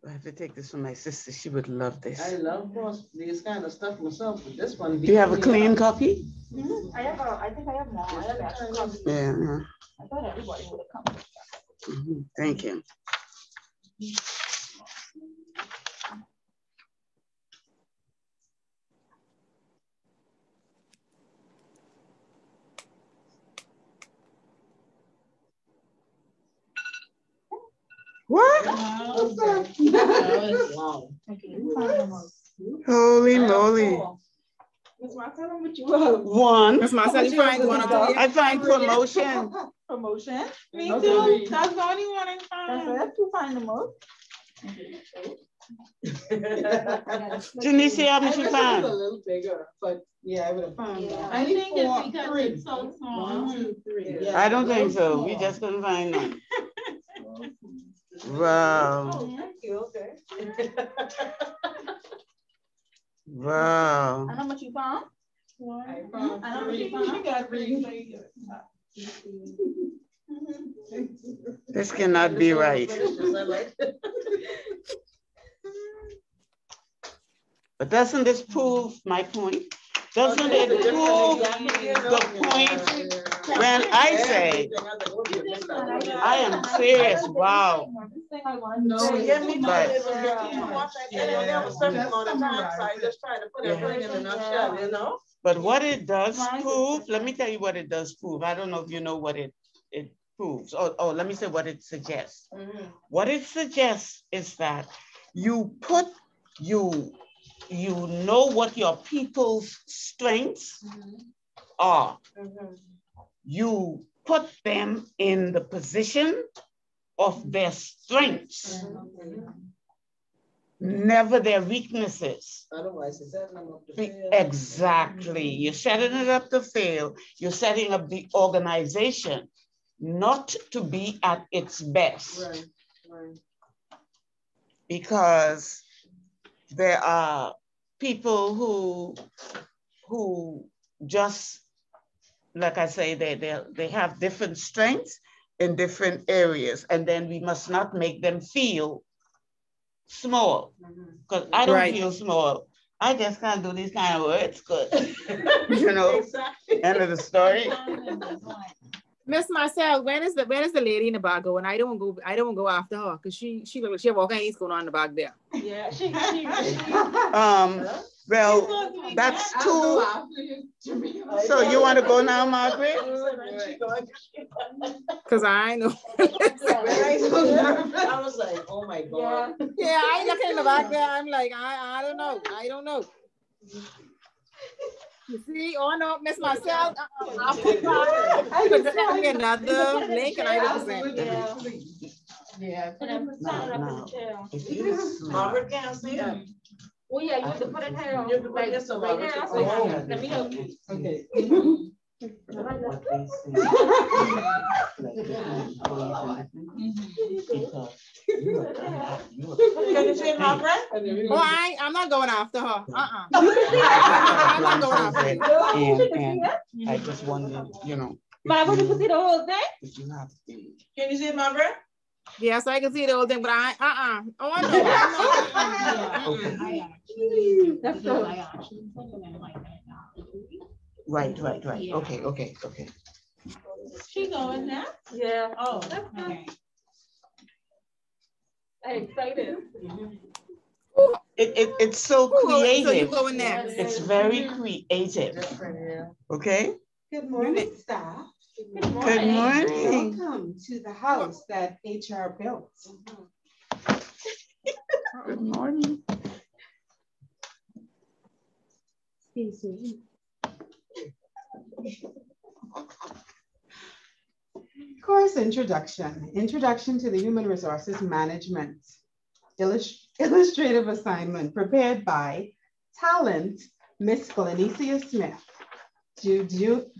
I have to take this from my sister. She would love this. I love these kind of stuff myself, but this one. Do you have a clean copy? Mm-hmm. I think I have more. I have extra copies. Yeah. I thought everybody would have come. Mm-hmm. Thank you. What? Wow. Holy moly. Miss Marcella, what you have? One. Miss Marcella, you find one or two? I find promotion. Promotion? Me too. That's the only one I That's found. it. You find the most. Janice, how much you A find? little bigger, but yeah, I would have found that. I think it's because it's so small. 1, 2, 3. Yeah. I don't think so. We just couldn't find none. Wow. Oh, thank you. Okay. Wow. And how much you found? I found how much you 3. found? You got 3. This cannot be right. But doesn't this prove my point? Doesn't it prove the point when I say, I am serious, wow. No, yeah, me too. But- It was too much. There was certain amount of time, so I just tried to put everything in a nutshell, you know? But what it does prove, let me tell you what it does prove. I don't know if you know what it proves. Oh, let me say what it suggests. What it suggests is that you know what your people's strengths are. You put them in the position of their strengths, never their weaknesses. Otherwise, it's setting them up to fail. Exactly. You're setting it up to fail. You're setting up the organization not to be at its best. Right. Because there are people who just, like I say, they have different strengths in different areas, and then we must not make them feel small, because I don't feel small. I just can't do these kind of words good. You know, Exactly. End of the story. Miss Marcel, when is the lady in the back going? I don't go after her because she walking he's going on in the back there. Yeah, she well, that's two. So you want to go now, Margaret? Because I know. I was like, oh my God. Yeah, I looking in the back there. I'm like, I don't know. You see, oh no, Miss Marcel, I'll put me another link and I represent. Yeah. Margaret can't see it. Oh yeah, you have to put it here. You have to put it so right there. oh. Let me help you. Okay. Can you see Margaret? Oh, I'm not going after her. I'm not going after her. And I just wonder, you know. Margaret, you can see the whole thing? If you have to. Can you see Margaret? Yes, I can see the whole thing, but I Oh no. That's so. Right. Okay. She going now? Yeah. Oh, that's okay. I'm excited. It's so creative. So you going next? It's very creative. Okay. Good morning, staff. Good morning. Welcome to the house that HR built. Good morning. Course introduction. Introduction to the Human Resources Management. Illustrative assignment prepared by Talent, Miss Glenicia Smith. June 23rd,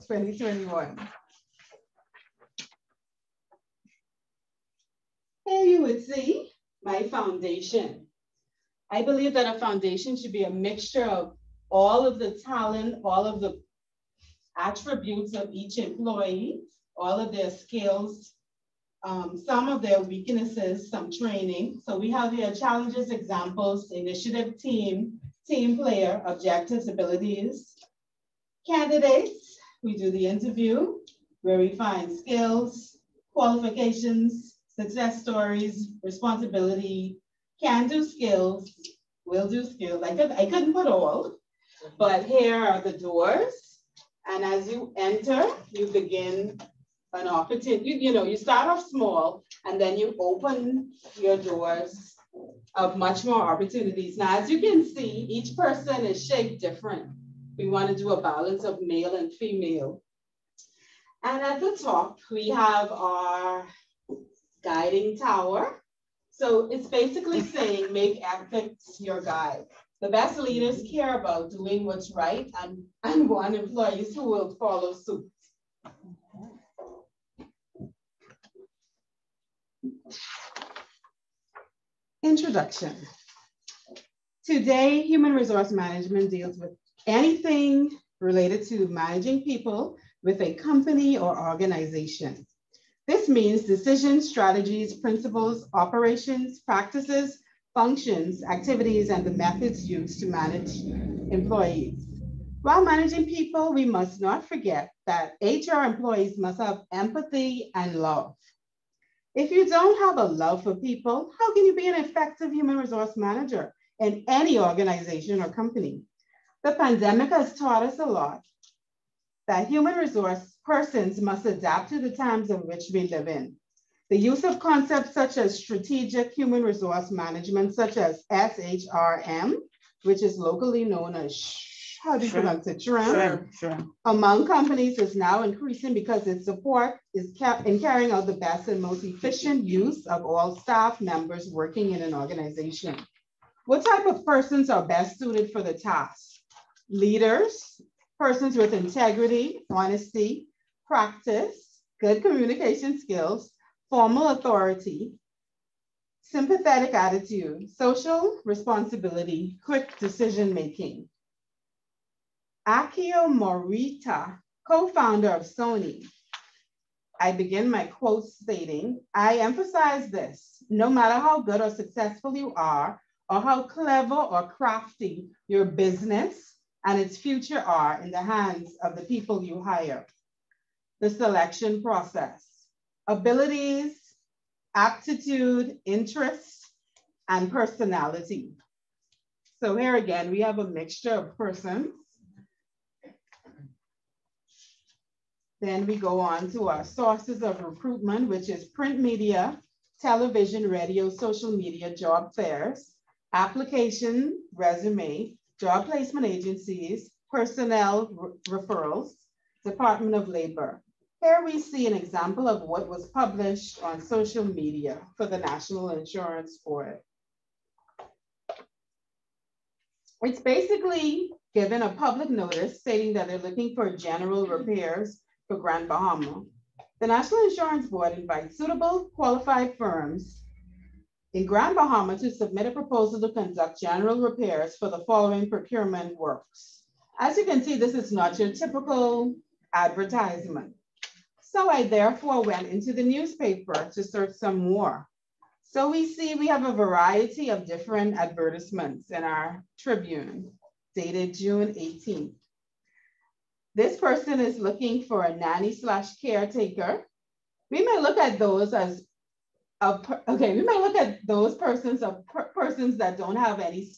2021. Here you would see my foundation. I believe that a foundation should be a mixture of all of the talent, all of the attributes of each employee, all of their skills, some of their weaknesses, some training. So we have here challenges, examples, initiative, team player, objectives, abilities. Candidates, we do the interview where we find skills, qualifications, success stories, responsibility, can do skills, will do skills. I couldn't put all, but here are the doors. And as you enter, you begin an opportunity. You start off small and then you open your doors of much more opportunities. Now, as you can see, each person is shaped different. We want to do a balance of male and female. And at the top, we have our guiding tower. So it's basically saying, make ethics your guide. The best leaders care about doing what's right and want employees who will follow suit. Introduction. Today, human resource management deals with anything related to managing people with a company or organization. This means decisions, strategies, principles, operations, practices, functions, activities, and the methods used to manage employees. While managing people, we must not forget that HR employees must have empathy and love. If you don't have a love for people, how can you be an effective human resource manager in any organization or company? The pandemic has taught us a lot that human resource persons must adapt to the times in which we live in. The use of concepts such as strategic human resource management, such as SHRM, which is locally known as, how do you pronounce it? SHRM, among companies is now increasing because its support is in carrying out the best and most efficient use of all staff members working in an organization. What type of persons are best suited for the task? Leaders, persons with integrity, honesty, practice, good communication skills, formal authority, sympathetic attitude, social responsibility, quick decision-making. Akio Morita, co-founder of Sony. I begin my quote stating, I emphasize this, no matter how good or successful you are, or how clever or crafty your business and its future are in the hands of the people you hire. The selection process, abilities, aptitude, interests, and personality. So here again, we have a mixture of persons. Then we go on to our sources of recruitment, which is print media, television, radio, social media, job fairs, application, resume, job placement agencies, personnel referrals, Department of Labor. Here we see an example of what was published on social media for the National Insurance Board. It's basically given a public notice stating that they're looking for general repairs for Grand Bahama. The National Insurance Board invites suitable qualified firms in Grand Bahama to submit a proposal to conduct general repairs for the following procurement works. As you can see, this is not your typical advertisement. So I therefore went into the newspaper to search some more. So we see we have a variety of different advertisements in our Tribune, dated June 18th. This person is looking for a nanny/caretaker. We may look at those as we might look at those persons that don't have any,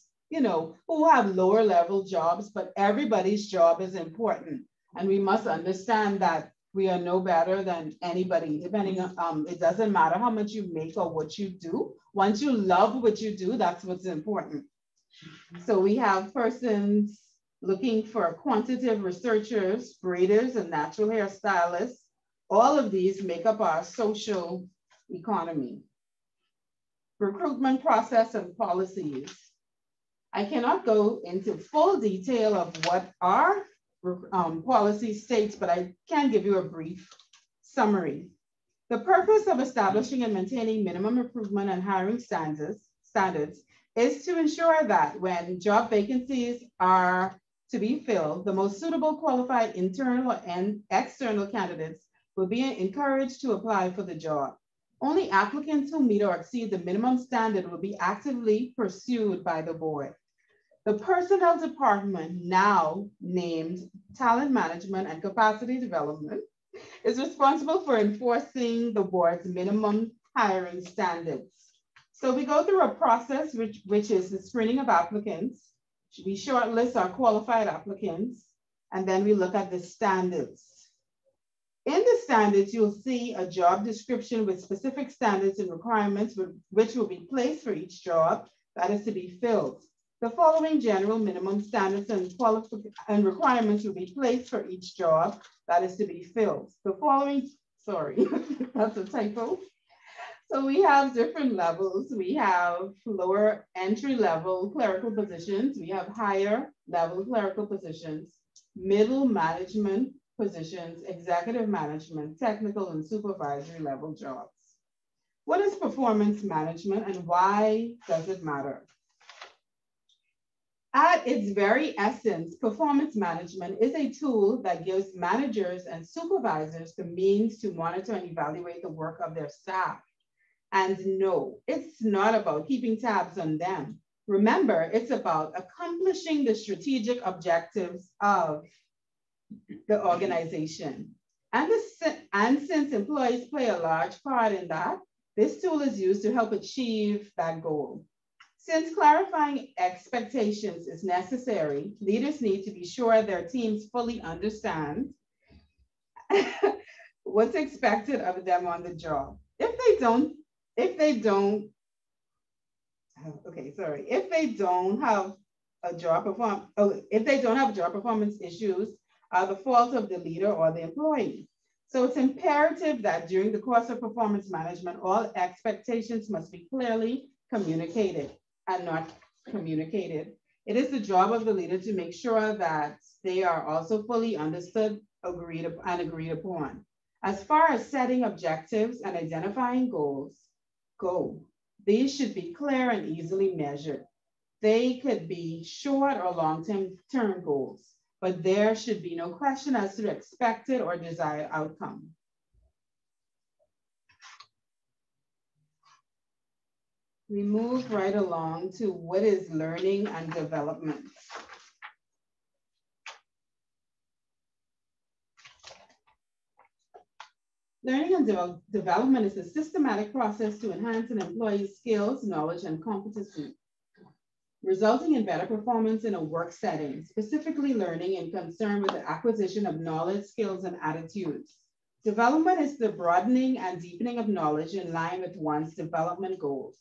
who have lower level jobs, but everybody's job is important. And we must understand that we are no better than anybody, depending on, it doesn't matter how much you make or what you do. Once you love what you do, that's what's important. So we have persons looking for quantitative researchers, braiders, and natural hairstylists. All of these make up our social economy. Recruitment process and policies. I cannot go into full detail of what our policy states, but I can give you a brief summary. The purpose of establishing and maintaining minimum recruitment and hiring standards is to ensure that when job vacancies are to be filled, the most suitable qualified internal and external candidates will be encouraged to apply for the job. Only applicants who meet or exceed the minimum standard will be actively pursued by the board. The Personnel Department, now named Talent Management and Capacity Development, is responsible for enforcing the board's minimum hiring standards. So we go through a process which is the screening of applicants. We shortlist our qualified applicants, and then we look at the standards. In the standards, you'll see a job description with specific standards and requirements which will be placed for each job that is to be filled. The following general minimum standards and requirements will be placed for each job that is to be filled. The following, sorry, that's a typo. So we have different levels. We have lower entry level clerical positions. We have higher level clerical positions, middle management positions, executive management, technical and supervisory level jobs. What is performance management and why does it matter? At its very essence, performance management is a tool that gives managers and supervisors the means to monitor and evaluate the work of their staff. And no, it's not about keeping tabs on them. Remember, it's about accomplishing the strategic objectives of the organization. And since employees play a large part in that, this tool is used to help achieve that goal. Since clarifying expectations is necessary, leaders need to be sure their teams fully understand what's expected of them on the job. If they don't have a job performance issues are the fault of the leader or the employee. So it's imperative that during the course of performance management, all expectations must be clearly communicated and not communicated. It is the job of the leader to make sure that they are also fully understood, agreed upon. As far as setting objectives and identifying goals go, these should be clear and easily measured. They could be short or long-term goals, but there should be no question as to the expected or desired outcome. We move right along to what is learning and development. Learning and development is a systematic process to enhance an employee's skills, knowledge, and competency, resulting in better performance in a work setting, specifically learning in concern with the acquisition of knowledge, skills, and attitudes. Development is the broadening and deepening of knowledge in line with one's development goals.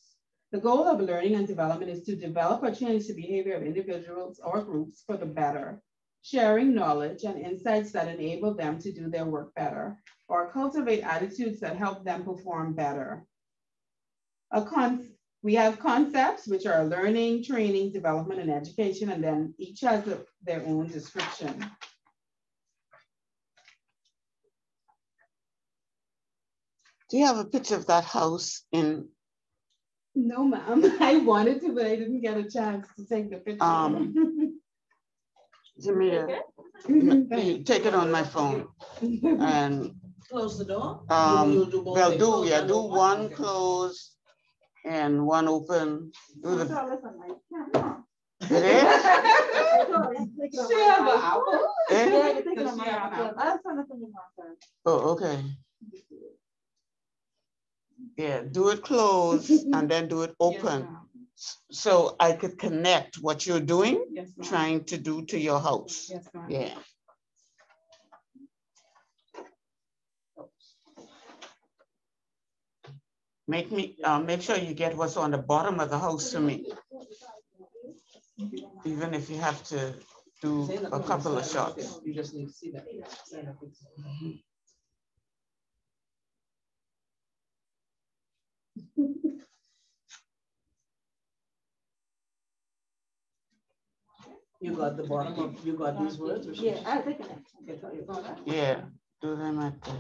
The goal of learning and development is to develop or change the behavior of individuals or groups for the better, sharing knowledge and insights that enable them to do their work better, or cultivate attitudes that help them perform better. We have concepts, which are learning, training, development, and education, and then each has their own description. Do you have a picture of that house in? No, ma'am. I wanted to, but I didn't get a chance to take the picture. Jamia, take it on my phone and close the door. Do one close and one open. Do the. It is? Oh, okay. Yeah, do it close and then do it open. Yes, so I could connect what you're doing, yes, trying to do to your house. Yes, yeah. Make sure you get what's on the bottom of the house to me. Even if you have to do a couple of shots. You just need to see that. You got the bottom of, you got these words? Or yeah, I think it. Yeah, do them at the,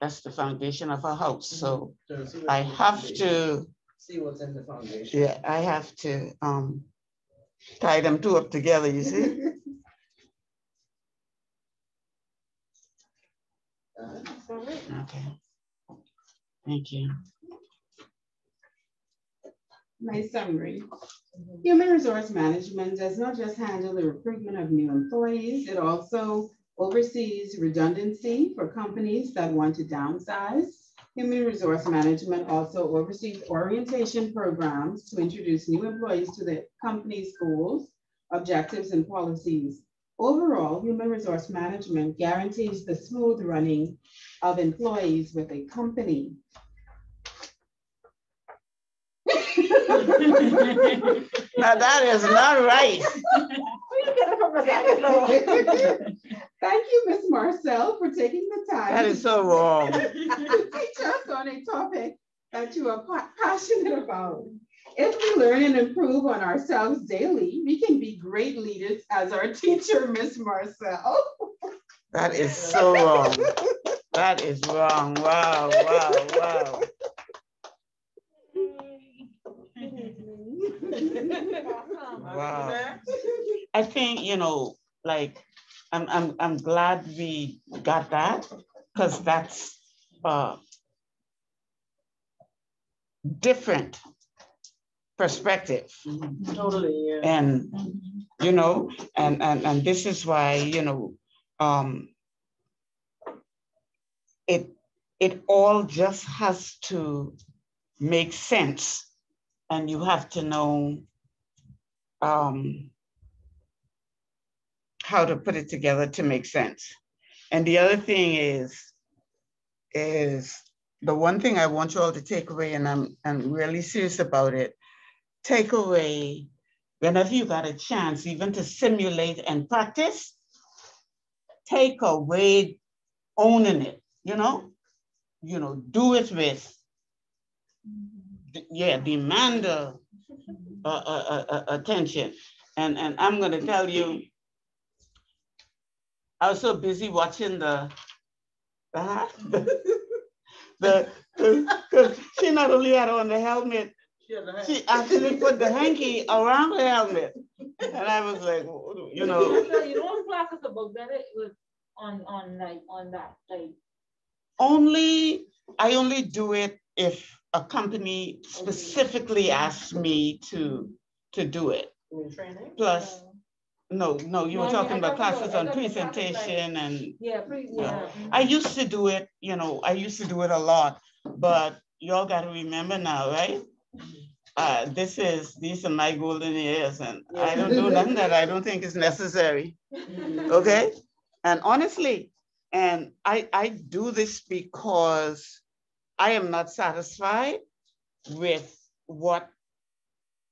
that's the foundation of our house. So I have to see what's in the foundation. Yeah, I have to tie them two up together, you see? Okay. Thank you. My summary. Human resource management does not just handle the recruitment of new employees, it also oversees redundancy for companies that want to downsize. Human resource management also oversees orientation programs to introduce new employees to the company's goals, objectives, and policies. Overall, human resource management guarantees the smooth running of employees with a company. Now that is not right. Thank you, Ms. Marcel, for taking the time. That is so wrong. To teach us on a topic that you are passionate about. If we learn and improve on ourselves daily, we can be great leaders as our teacher, Ms. Marcel. That is so wrong. That is wrong. Wow, wow, wow. Wow. I think, you know, like, I'm glad we got that, because that's different perspective. Totally, yeah. And, you know, and this is why, you know, it all just has to make sense, and you have to know how to put it together to make sense. And the other thing is the one thing I want you all to take away, and I'm really serious about it, take away whenever you got a chance, even to simulate and practice, take away owning it, you know, do it with, yeah, demand attention. And I'm gonna tell you, I was so busy watching because she not only had on the helmet, she actually put the hanky around the helmet. And I was like, you know. You don't practice about that on that, like. I only do it if a company specifically asks me to do it. Plus, no, you were talking about classes on presentation and. Yeah, I used to do it, you know, I used to do it a lot, but y'all got to remember now, right? These are my golden years, and I don't do nothing that I don't think is necessary. Okay? And honestly, and I do this because I am not satisfied with what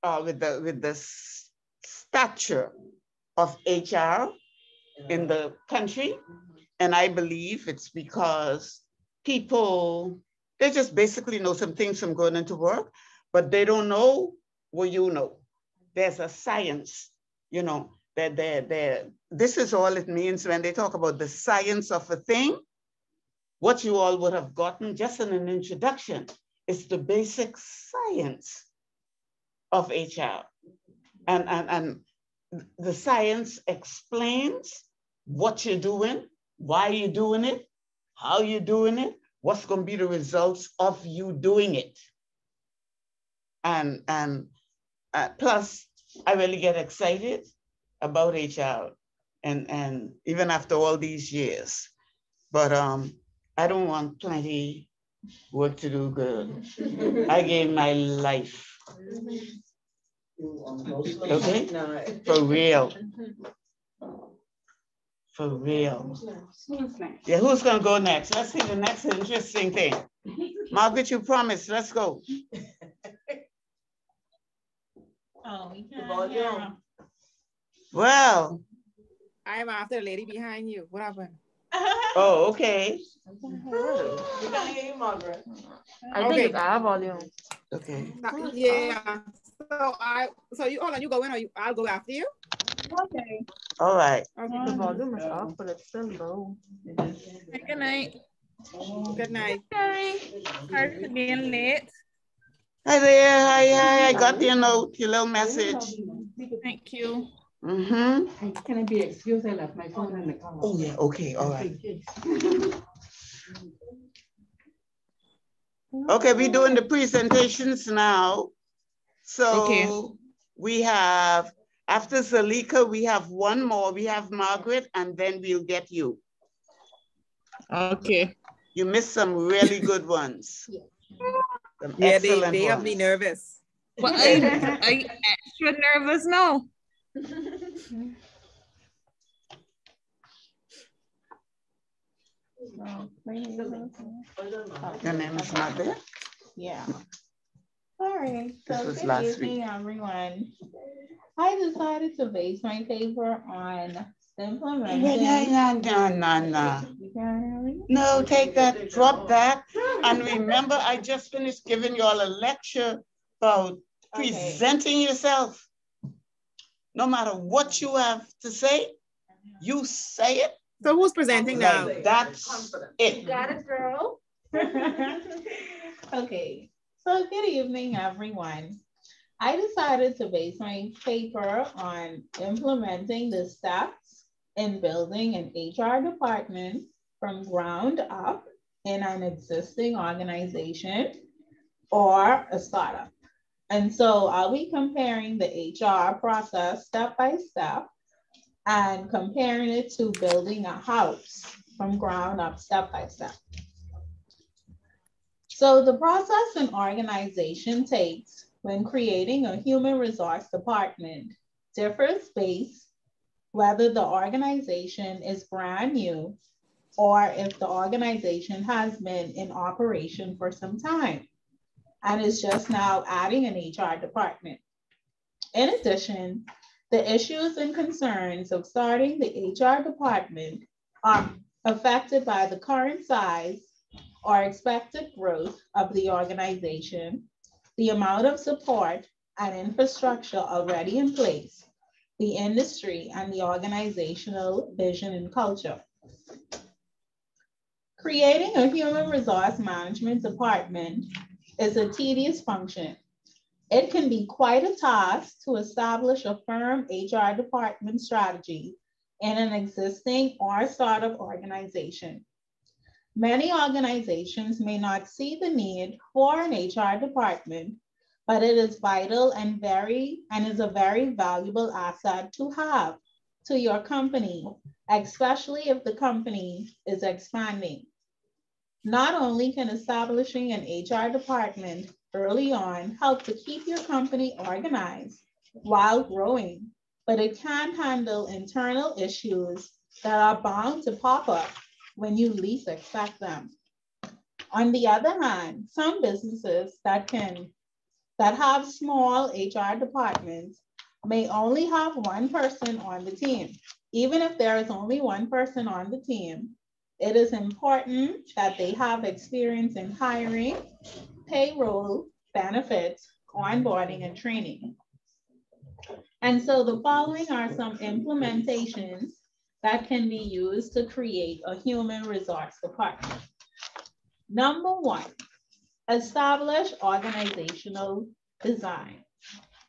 with the stature of HR in the country. And I believe it's because people, they just basically know some things from going into work, but they don't know what you know. There's a science, you know, that this is all it means when they talk about the science of a thing. What you all would have gotten just in an introduction is the basic science of HR. And the science explains what you're doing, why you're doing it, how you're doing it, what's going to be the results of you doing it. And plus, I really get excited about HR, and even after all these years. But I don't want plenty work to do good. I gave my life. Okay? For real. For real. Yeah, who's gonna go next? Let's see the next interesting thing. Margaret, you promised, let's go. Oh, yeah. Well. I'm after the lady behind you. What happened? Oh, okay. We can hear you, Margaret. I think I have volume. Okay. Yeah. So you hold on, you go in, or I'll go after you? Okay. All right. Okay. The volume is up, but it's still low. Good night. Good night. Sorry for being late. Hi there. Hi. I got your note, your little message. Thank you. Mm-hmm. Can I be excused? I left my phone in the car. Oh, yeah. Okay. All right. Okay, we're doing the presentations now. So Okay. we have, after Zalika, we have one more. We have Margaret, and then we'll get you. Okay. You missed some really good ones. Some Yeah, excellent they got ones. me nervous. But I extra nervous now. Your name is not there? Yeah. All right. This So was good last evening, week. everyone. I decided to base my paper on implementing. No. No, take that, drop that. And remember, I just finished giving you all a lecture about presenting yourself. No matter what you have to say, you say it. So who's presenting now? That's it. You got it, girl. Okay. So good evening, everyone. I decided to base my paper on implementing the steps in building an HR department from ground up in an existing organization or a startup. And so I'll be comparing the HR process step by step and comparing it to building a house from ground up step by step. So the process an organization takes when creating a human resource department differs based whether the organization is brand new or if the organization has been in operation for some time and is just now adding an HR department. In addition, the issues and concerns of starting the HR department are affected by the current size or expected growth of the organization, the amount of support and infrastructure already in place, the industry, and the organizational vision and culture. Creating a human resource management department is a tedious function. It can be quite a task to establish a firm HR department strategy in an existing or startup organization. Many organizations may not see the need for an HR department, but it is vital and is a very valuable asset to have to your company, especially if the company is expanding. Not only can establishing an HR department early on help to keep your company organized while growing, but it can handle internal issues that are bound to pop up when you least expect them. On the other hand, some businesses that have small HR departments may only have one person on the team. Even if there is only one person on the team, it is important that they have experience in hiring, payroll, benefits, onboarding, and training. And so the following are some implementations that can be used to create a human resource department. Number one, establish organizational design.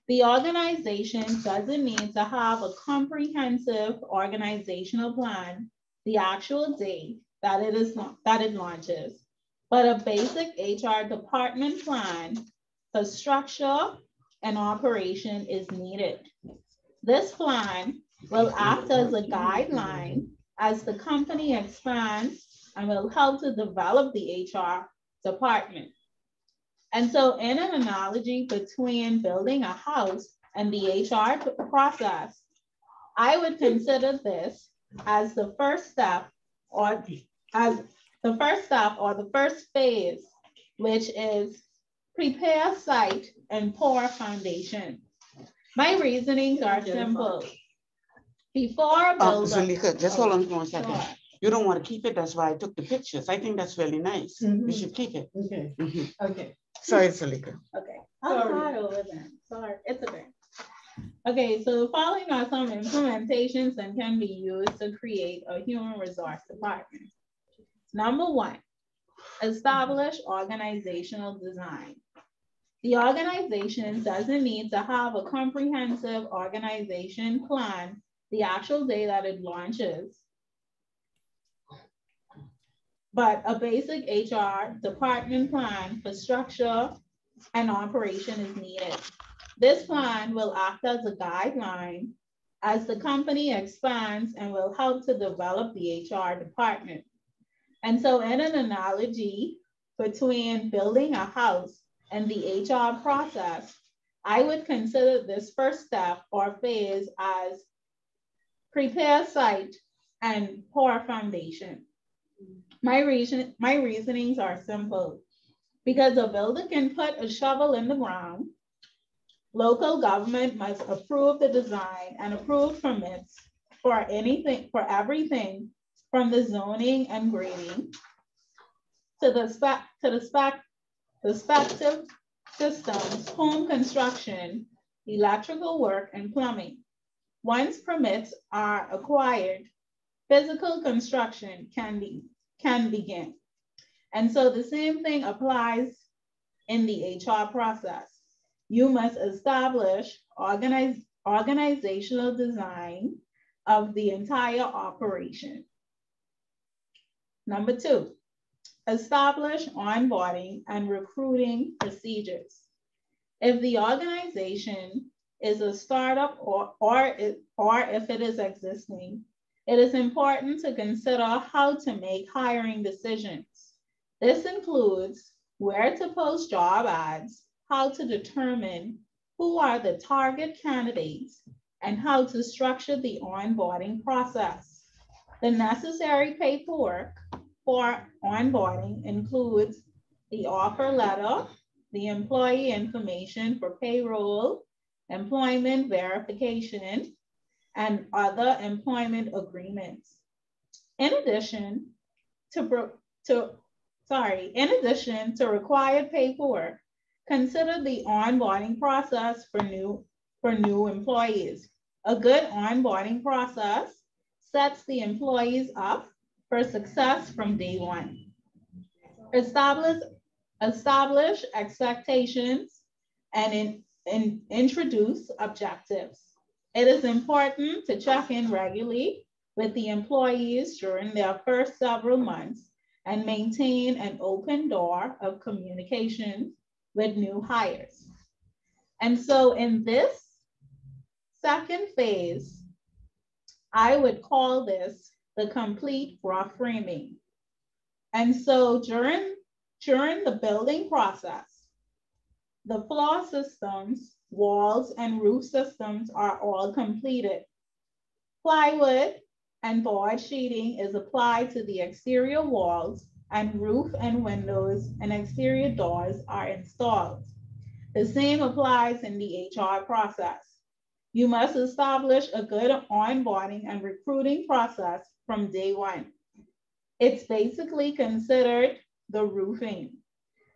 The organization doesn't need to have a comprehensive organizational plan the actual day that it launches, but a basic HR department plan for structure and operation is needed. This plan will act as a guideline as the company expands and will help to develop the HR department. And so in an analogy between building a house and the HR process, I would consider this as the first step or the first phase, which is prepare site and pour foundation. My reasonings are simple. Before building, Zalika, just hold on for 1 second. Sure. You don't want to keep it. That's why I took the pictures. I think that's really nice. You should keep it. Okay. Okay. Sorry, Zalika. Okay. I'll start over then. Sorry, it's okay. Okay, so the following are some implementations that can be used to create a human resource department. Number one, establish organizational design. The organization doesn't need to have a comprehensive organization plan the actual day that it launches. but a basic HR department plan for structure and operation is needed. This plan will act as a guideline as the company expands and will help to develop the HR department. And so in an analogy between building a house and the HR process, I would consider this first step or phase as prepare site and pour foundation. My reasonings are simple. Because a builder can put a shovel in the ground, local government must approve the design and approve permits for everything from the zoning and grading to the respective systems, home construction, electrical work, and plumbing. Once permits are acquired, physical construction can begin. And so the same thing applies in the HR process. You must establish organizational design of the entire operation. Number 2, establish onboarding and recruiting procedures. If the organization is a startup or if it is existing, it is important to consider how to make hiring decisions. This includes where to post job ads, how to determine who are the target candidates, and how to structure the onboarding process. The necessary paperwork for onboarding includes the offer letter, the employee information for payroll, employment verification, and other employment agreements. In addition to required paperwork, consider the onboarding process for new employees. A good onboarding process sets the employees up for success from day one. Establish expectations and introduce objectives. It is important to check in regularly with the employees during their first several months and maintain an open door of communication with new hires. And so in this second phase, I would call this the complete rough framing. And so during the building process, the floor systems, walls, and roof systems are all completed. Plywood and board sheeting is applied to the exterior walls, and roof and windows and exterior doors are installed. The same applies in the HR process. You must establish a good onboarding and recruiting process from day one. It's basically considered the roofing.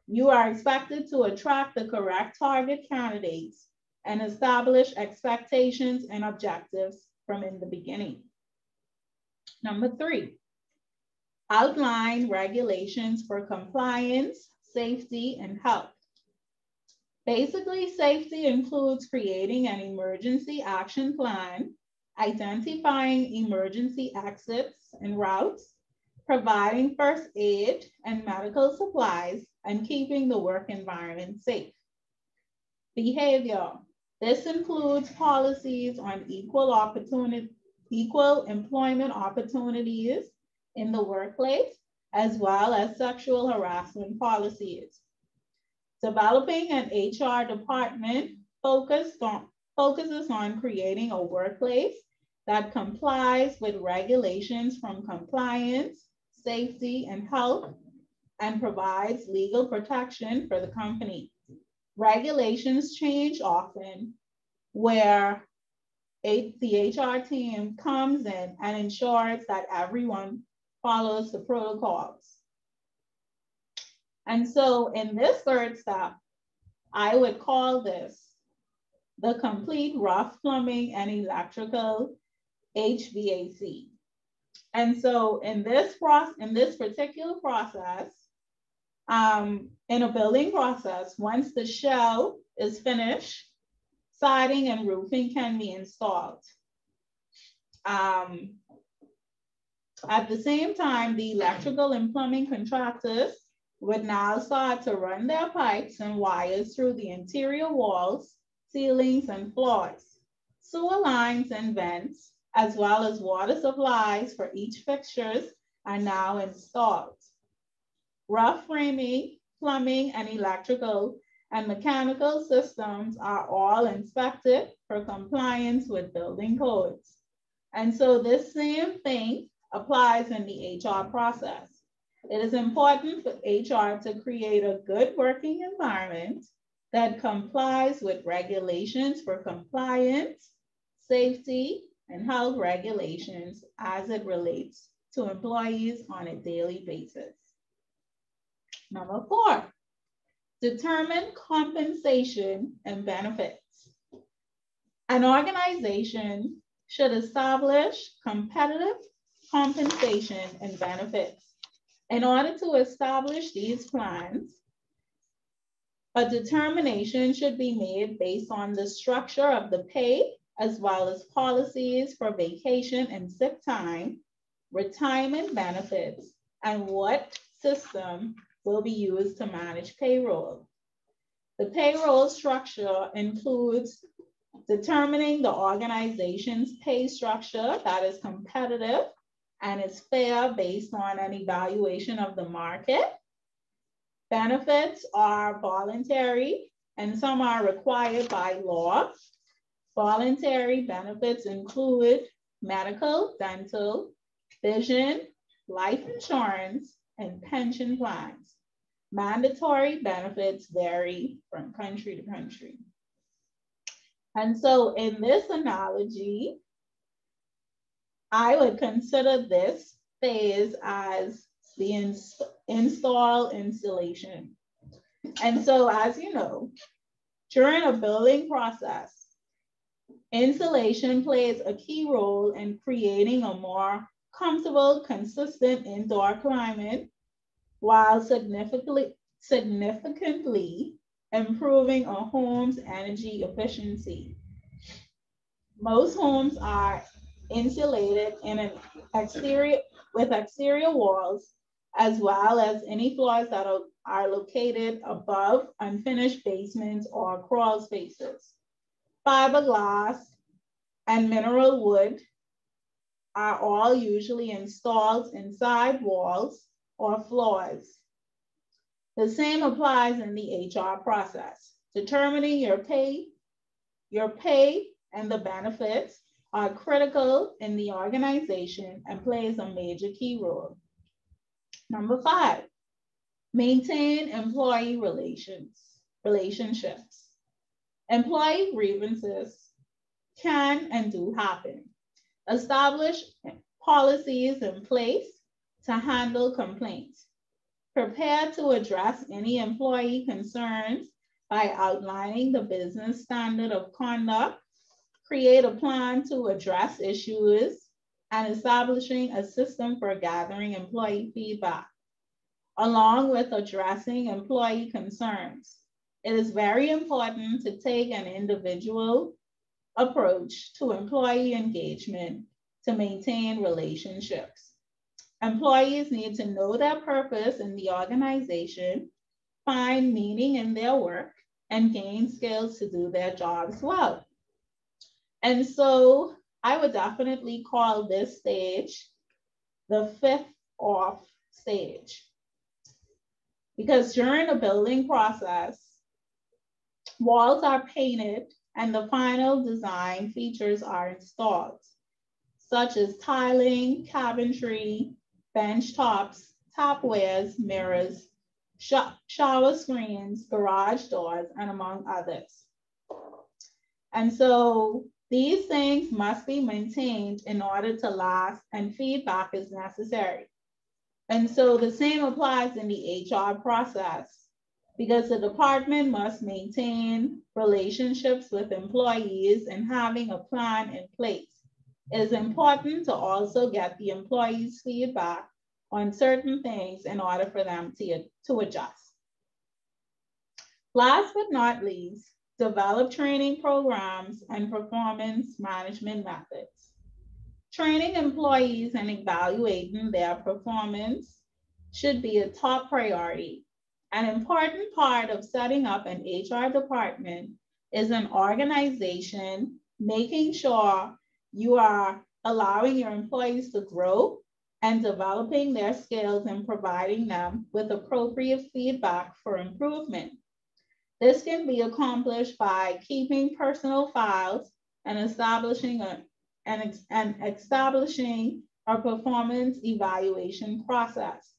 You are expected to attract the correct target candidates and establish expectations and objectives from in the beginning. Number 3, outline regulations for compliance, safety, and health. Basically, safety includes creating an emergency action plan, identifying emergency exits and routes, providing first aid and medical supplies, and keeping the work environment safe. Behavior. This includes policies on equal employment opportunities in the workplace, as well as sexual harassment policies. Developing an HR department focuses on creating a workplace that complies with regulations from compliance, safety, and health, and provides legal protection for the company. Regulations change often, where the HR team comes in and ensures that everyone follows the protocols. And so in this third step, I would call this the complete rough plumbing and electrical HVAC. And so in this particular process, in a building process, once the shell is finished, siding and roofing can be installed. At the same time, the electrical and plumbing contractors would now start to run their pipes and wires through the interior walls, ceilings, and floors. Sewer lines and vents, as well as water supplies for each fixtures, are now installed. Rough framing, plumbing, and electrical and mechanical systems are all inspected for compliance with building codes. And so this same thing applies in the HR process. It is important for HR to create a good working environment that complies with regulations for compliance, safety, and health regulations as it relates to employees on a daily basis. Number 4, determine compensation and benefits. An organization should establish competitive compensation and benefits. In order to establish these plans, a determination should be made based on the structure of the pay, as well as policies for vacation and sick time, retirement benefits, and what system will be used to manage payroll. The payroll structure includes determining the organization's pay structure that is competitive and is fair based on an evaluation of the market. Benefits are voluntary and some are required by law. Voluntary benefits include medical, dental, vision, life insurance, and pension plans. Mandatory benefits vary from country to country. And so in this analogy, I would consider this phase as the installation. And so, as you know, during a building process, insulation plays a key role in creating a more comfortable, consistent indoor climate while significantly improving a home's energy efficiency. Most homes are insulated in an exterior walls, as well as any floors that are located above unfinished basements or crawl spaces. Fiberglass and mineral wood are all usually installed inside walls or floors. The same applies in the HR process. Determining your pay and the benefits are critical in the organization and plays a major key role. Number 5, maintain employee relationships. Employee grievances can and do happen. Establish policies in place to handle complaints. Prepare to address any employee concerns by outlining the business standard of conduct. Create a plan to address issues and establishing a system for gathering employee feedback, along with addressing employee concerns. It is very important to take an individual approach to employee engagement to maintain relationships. Employees need to know their purpose in the organization, find meaning in their work, and gain skills to do their jobs well. And so I would definitely call this stage the 5th off stage. Because during the building process, walls are painted and the final design features are installed, such as tiling, cabinetry, bench tops, tapwares, mirrors, shower screens, garage doors, and among others. And so these things must be maintained in order to last, and feedback is necessary. And so the same applies in the HR process, because the department must maintain relationships with employees and having a plan in place. It is important to also get the employees' feedback on certain things in order for them to adjust. Last but not least, develop training programs and performance management methods. Training employees and evaluating their performance should be a top priority. An important part of setting up an HR department is an organization making sure you are allowing your employees to grow and developing their skills and providing them with appropriate feedback for improvement. This can be accomplished by keeping personal files and establishing a performance evaluation process.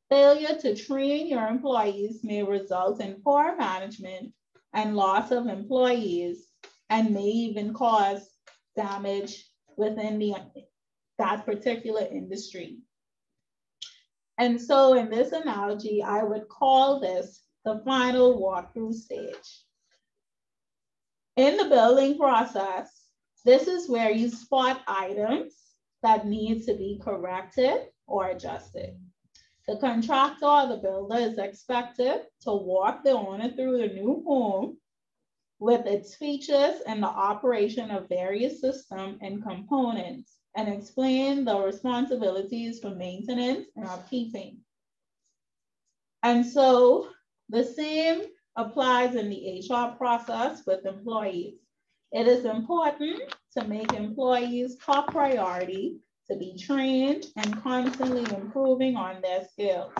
Failure to train your employees may result in poor management and loss of employees, and may even cause damage within that particular industry. And so in this analogy, I would call this the final walkthrough stage. In the building process, this is where you spot items that need to be corrected or adjusted. The contractor or the builder is expected to walk the owner through the new home with its features and the operation of various systems and components, and explain the responsibilities for maintenance and upkeeping. And so the same applies in the HR process with employees. It is important to make employees top priority, to be trained and constantly improving on their skills.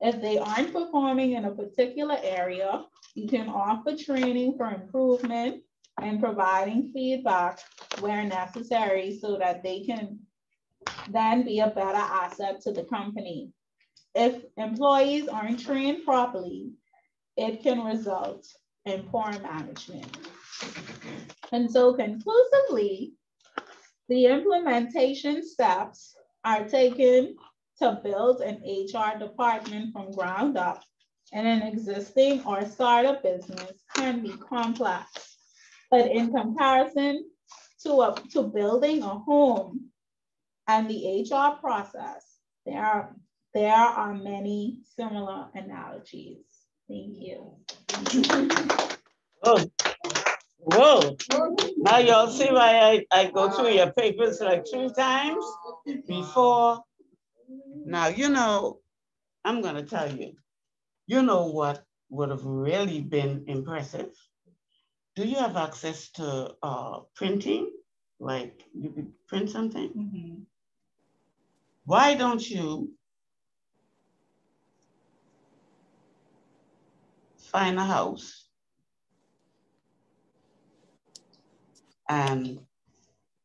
If they aren't performing in a particular area, you can offer training for improvement and providing feedback where necessary so that they can then be a better asset to the company. If employees aren't trained properly, it can result in poor management. And so conclusively, the implementation steps are taken to build an HR department from ground up, and an existing or startup business can be complex. But in comparison to building a home and the HR process, there are many similar analogies. Thank you. Oh. Whoa, now y'all see why I go through your papers like 3 times before. Now, you know, I'm gonna tell you, you know what would have really been impressive? Do you have access to printing? Like you could print something? Mm-hmm. Why don't you find a house and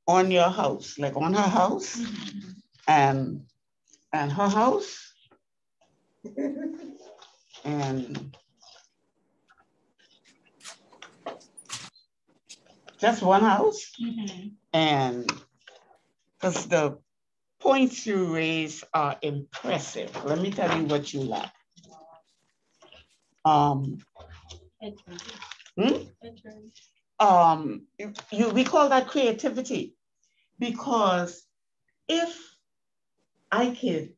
on your house, like on her house, mm-hmm. and her house, and just one house, mm-hmm. and because the points you raise are impressive. Let me tell you what you lack. We call that creativity, because if I could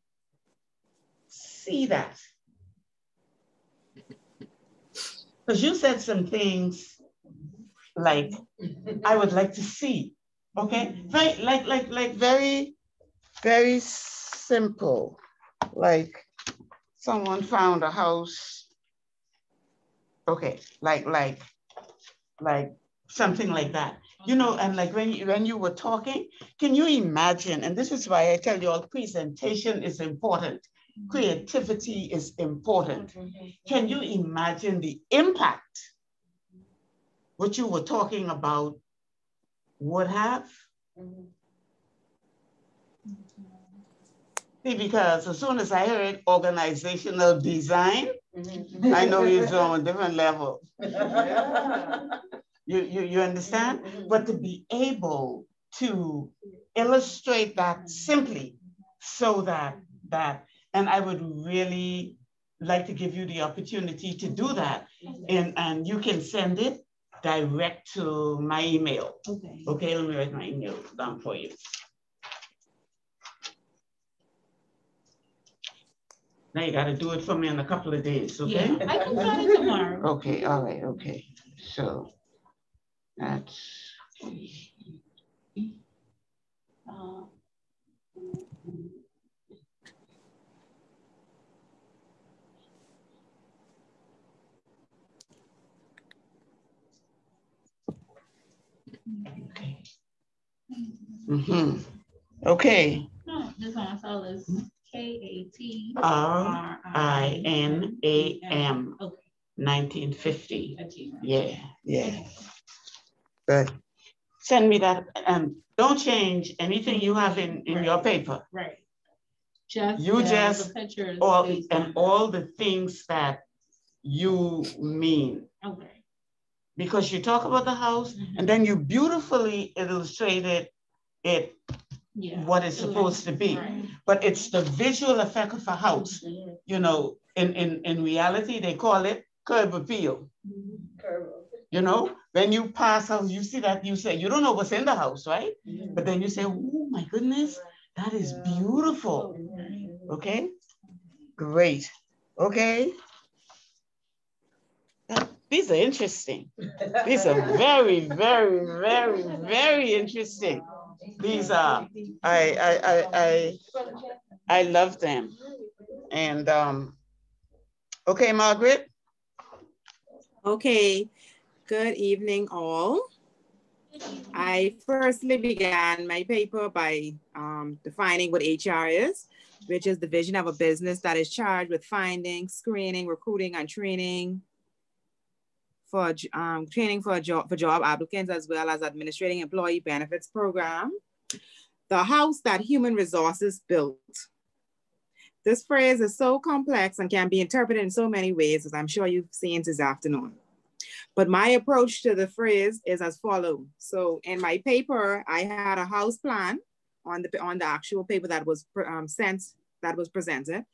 see that, because you said some things like I would like to see, okay, very like very simple, like someone found a house, okay, like something like that, you know. And like when you were talking, can you imagine? And this is why I tell you all, presentation is important, creativity is important. Can you imagine the impact what you were talking about would have? See, because as soon as I heard organizational design, I know you're on a different level. You understand? But to be able to illustrate that simply, so that, and I would really like to give you the opportunity to do that. And you can send it direct to my email. Okay. Okay, let me write my email down for you. Now you got to do it for me in a couple of days, okay? Yeah, I can start it tomorrow. Okay, all right, okay. So that's Mm-hmm. Okay. No, this one is KATRINAM. Okay. 1950. Yeah. Okay. Good. Send me that, and don't change anything you have in your paper. Right. Just the pictures all the things that you mean. Okay. Because you talk about the house, and then you beautifully illustrated it, what it's supposed to be. Right. But it's the visual effect of a house. You know, in reality, they call it curb appeal. You know, when you pass out, you see that, you say, you don't know what's in the house, right? But then you say, oh my goodness, that is beautiful. Okay, great. Okay. These are interesting. These are very, very, very, very interesting. These are, I love them. And okay, Margaret. Okay, good evening all. I firstly began my paper by defining what HR is, which is the vision of a business that is charged with finding, screening, recruiting, and training for job applicants, as well as administrating employee benefits program. The house that human resources built. This phrase is so complex and can be interpreted in so many ways, as I'm sure you've seen this afternoon. But my approach to the phrase is as follows. So in my paper, I had a house plan on the actual paper that was presented.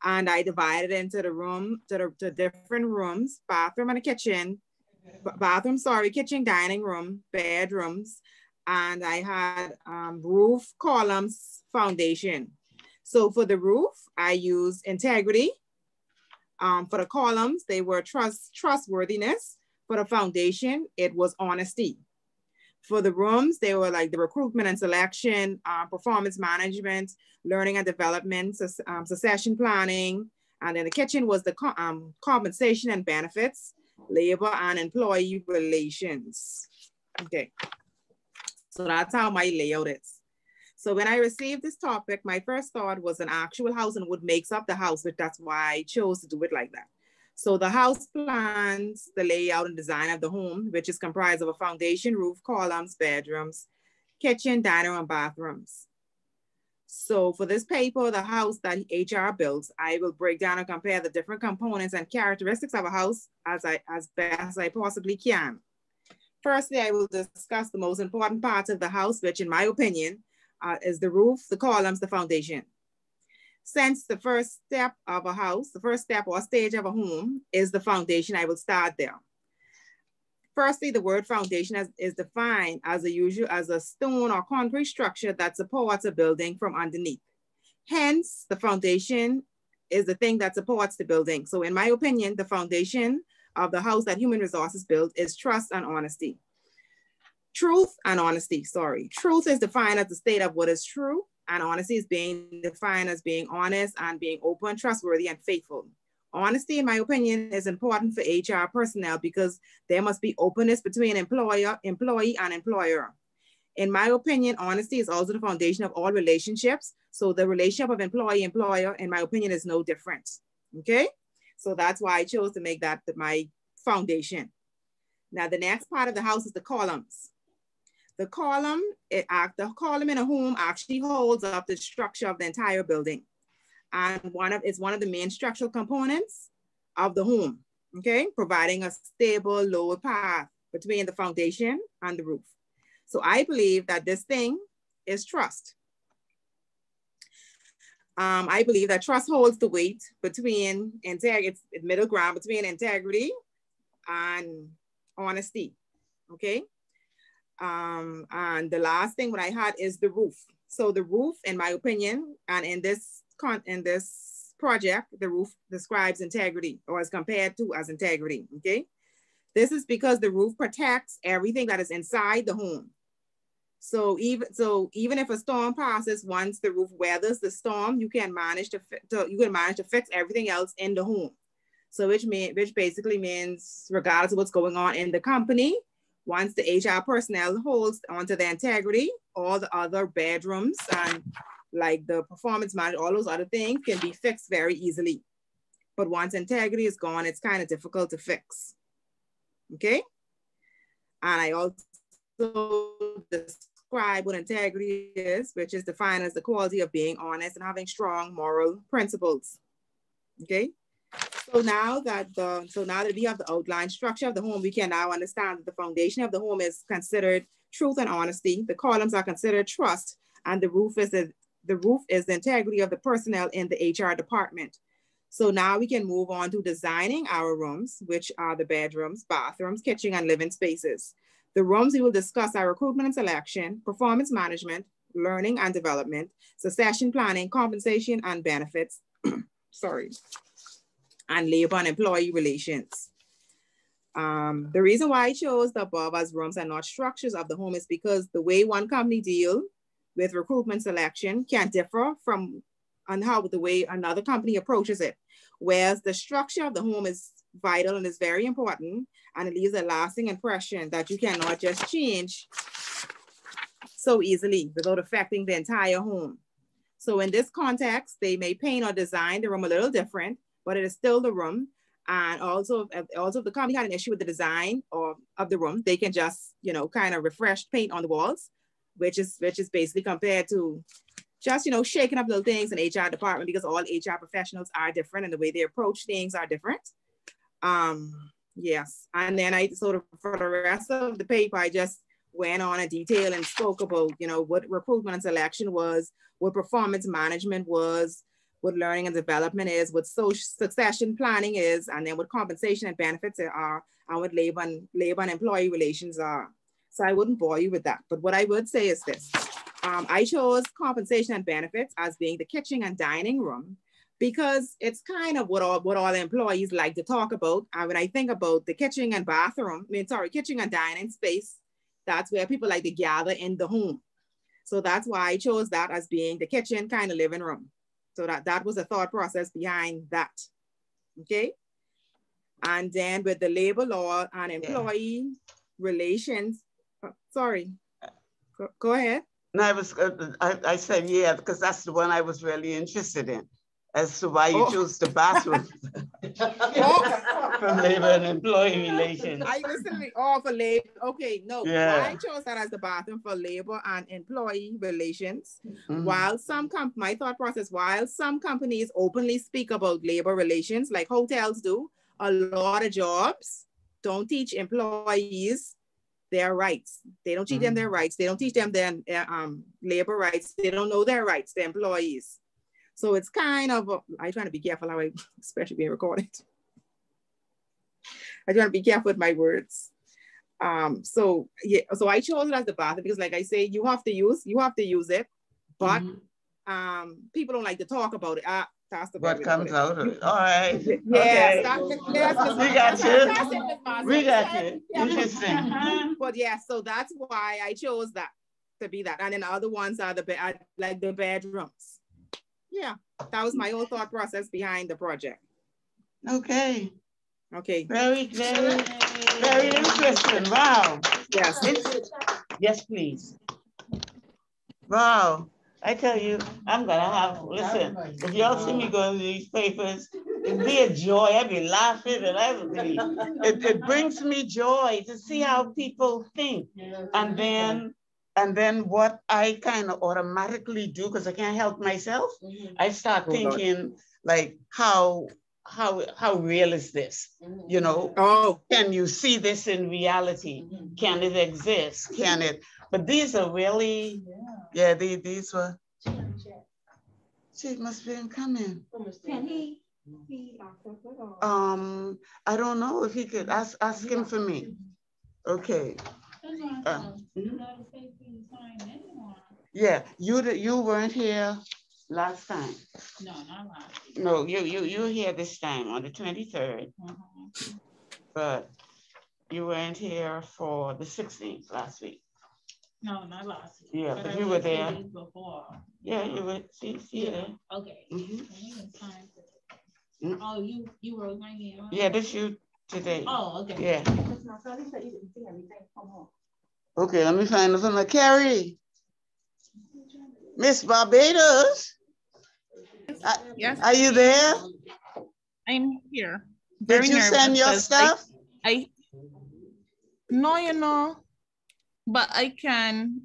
And I divided into the different rooms, bathroom and a kitchen, kitchen, dining room, bedrooms. And I had roof, columns, foundation. So for the roof, I used integrity. For the columns, they were trustworthiness. For the foundation, it was honesty. For the rooms, they were like the recruitment and selection, performance management, learning and development, succession planning. And then the kitchen was the compensation and benefits, labor and employee relations. Okay, so that's how my layout is. So when I received this topic, my first thought was an actual house and what makes up the house, but that's why I chose to do it like that. So the house plans, the layout and design of the home, which is comprised of a foundation, roof, columns, bedrooms, kitchen, dining room, and bathrooms. So for this paper, the house that HR builds, I will break down and compare the different components and characteristics of a house as best as I possibly can. Firstly, I will discuss the most important parts of the house, which in my opinion is the roof, the columns, the foundation. Since the first step of a house, the first step or stage of a home is the foundation, I will start there. Firstly, the word foundation is defined as a stone or concrete structure that supports a building from underneath. Hence, the foundation is the thing that supports the building. So in my opinion, the foundation of the house that human resources build is trust and honesty. Truth and honesty, sorry. Truth is defined as the state of what is true, and honesty is being defined as being honest and being open, trustworthy, and faithful. Honesty, in my opinion, is important for HR personnel because there must be openness between employee, and employer. In my opinion, honesty is also the foundation of all relationships. So the relationship of employee-employer, in my opinion, is no different. Okay? So that's why I chose to make that my foundation. Now, the next part of the house is the columns. The column in a home actually holds up the structure of the entire building. And it's one of the main structural components of the home, okay? Providing a stable lower path between the foundation and the roof. So I believe that this thing is trust. I believe that trust holds the weight between it's middle ground between integrity and honesty, okay? And the last thing what I had is the roof. So the roof, in my opinion, and in this project, the roof describes integrity, or is compared to as integrity, okay? This is because the roof protects everything that is inside the home. So even if a storm passes, once the roof weathers the storm, you can manage to fix everything else in the home. So which basically means regardless of what's going on in the company, once the HR personnel holds onto their integrity, all the other bedrooms and like the performance management, all those other things can be fixed very easily. But once integrity is gone, it's kind of difficult to fix. Okay? And I also describe what integrity is, which is defined as the quality of being honest and having strong moral principles. Okay? So now that we have the outline structure of the home, we can now understand that the foundation of the home is considered truth and honesty. The columns are considered trust, and the roof is the integrity of the personnel in the HR department. So now we can move on to designing our rooms, which are the bedrooms, bathrooms, kitchen, and living spaces. The rooms we will discuss are recruitment and selection, performance management, learning and development, succession planning, compensation and benefits, sorry, and labor and employee relations. The reason why I chose the above as rooms and not structures of the home is because the way one company deal with recruitment selection can differ from on how the way another company approaches it. Whereas the structure of the home is vital and is very important, and it leaves a lasting impression that you cannot just change so easily without affecting the entire home. So in this context, they may paint or design the room a little different, but it is still the room. And also if the company had an issue with the design of the room, they can just, you know, kind of refresh paint on the walls, which is basically compared to just, you know, shaking up little things in HR department, because all HR professionals are different and the way they approach things are different. Yes. And then I sort of, for the rest of the paper, I just went on in detail and spoke about, you know, what recruitment and selection was, what performance management was, what learning and development is, what social succession planning is, and then what compensation and benefits are, and what labor and employee relations are. So I wouldn't bore you with that. But what I would say is this. I chose compensation and benefits as being the kitchen and dining room, because it's kind of what all employees like to talk about. And when I think about the kitchen and kitchen and dining space, that's where people like to gather in the home. So that's why I chose that as being the kitchen kind of living room. So that was the thought process behind that. Okay. And then with the labor law and employee relations, sorry, go ahead. No, I said, yeah, because that's the one I was really interested in, as to why you chose the bathroom from labor and employee relations. I listened for labor. Okay, no, yeah. I chose that as the bathroom for labor and employee relations. Mm-hmm. While my thought process, while some companies openly speak about labor relations, like hotels do, a lot of jobs don't teach employees their rights. They don't teach them their rights. They don't teach them their labor rights. They don't know their rights, the employees. So it's kind of, I'm trying to be careful how especially being recorded. I try to be careful with my words. So yeah, so I chose it as the bathroom because, like I say, you have to use it, but people don't like to talk about it. That's the what comes out of it. All right. Yes, okay. We got you. Interesting. But yeah, so that's why I chose that to be that. And then the other ones are like the bedrooms. Yeah, that was my whole thought process behind the project. Okay. Okay. Very, very, very interesting. Wow. Yes. Yes, please. Wow. I tell you, I'm gonna have, listen, if y'all see me going to these papers, it'd be a joy. I'd be laughing and it brings me joy to see how people think. And then what I kind of automatically do, because I can't help myself, I start thinking like, how real is this? You know, can you see this in reality? Can it exist? Can it? But these are really, these were. She must be coming. Can he I don't know if he could ask him for me. Okay. Yeah, you weren't here last time. No, not last. No, you were here this time on the 23rd. But you weren't here for the 16th last week. No, not last week. Yeah, but you were there. Before. Yeah, you were. See there. Okay. Oh, you wrote my name. Yeah, this you today. Oh, okay. Yeah. Okay, let me find it from Carrie. Miss Barbados? Yes. Are you there? I'm here. Did you send your stuff? No, you know, but I can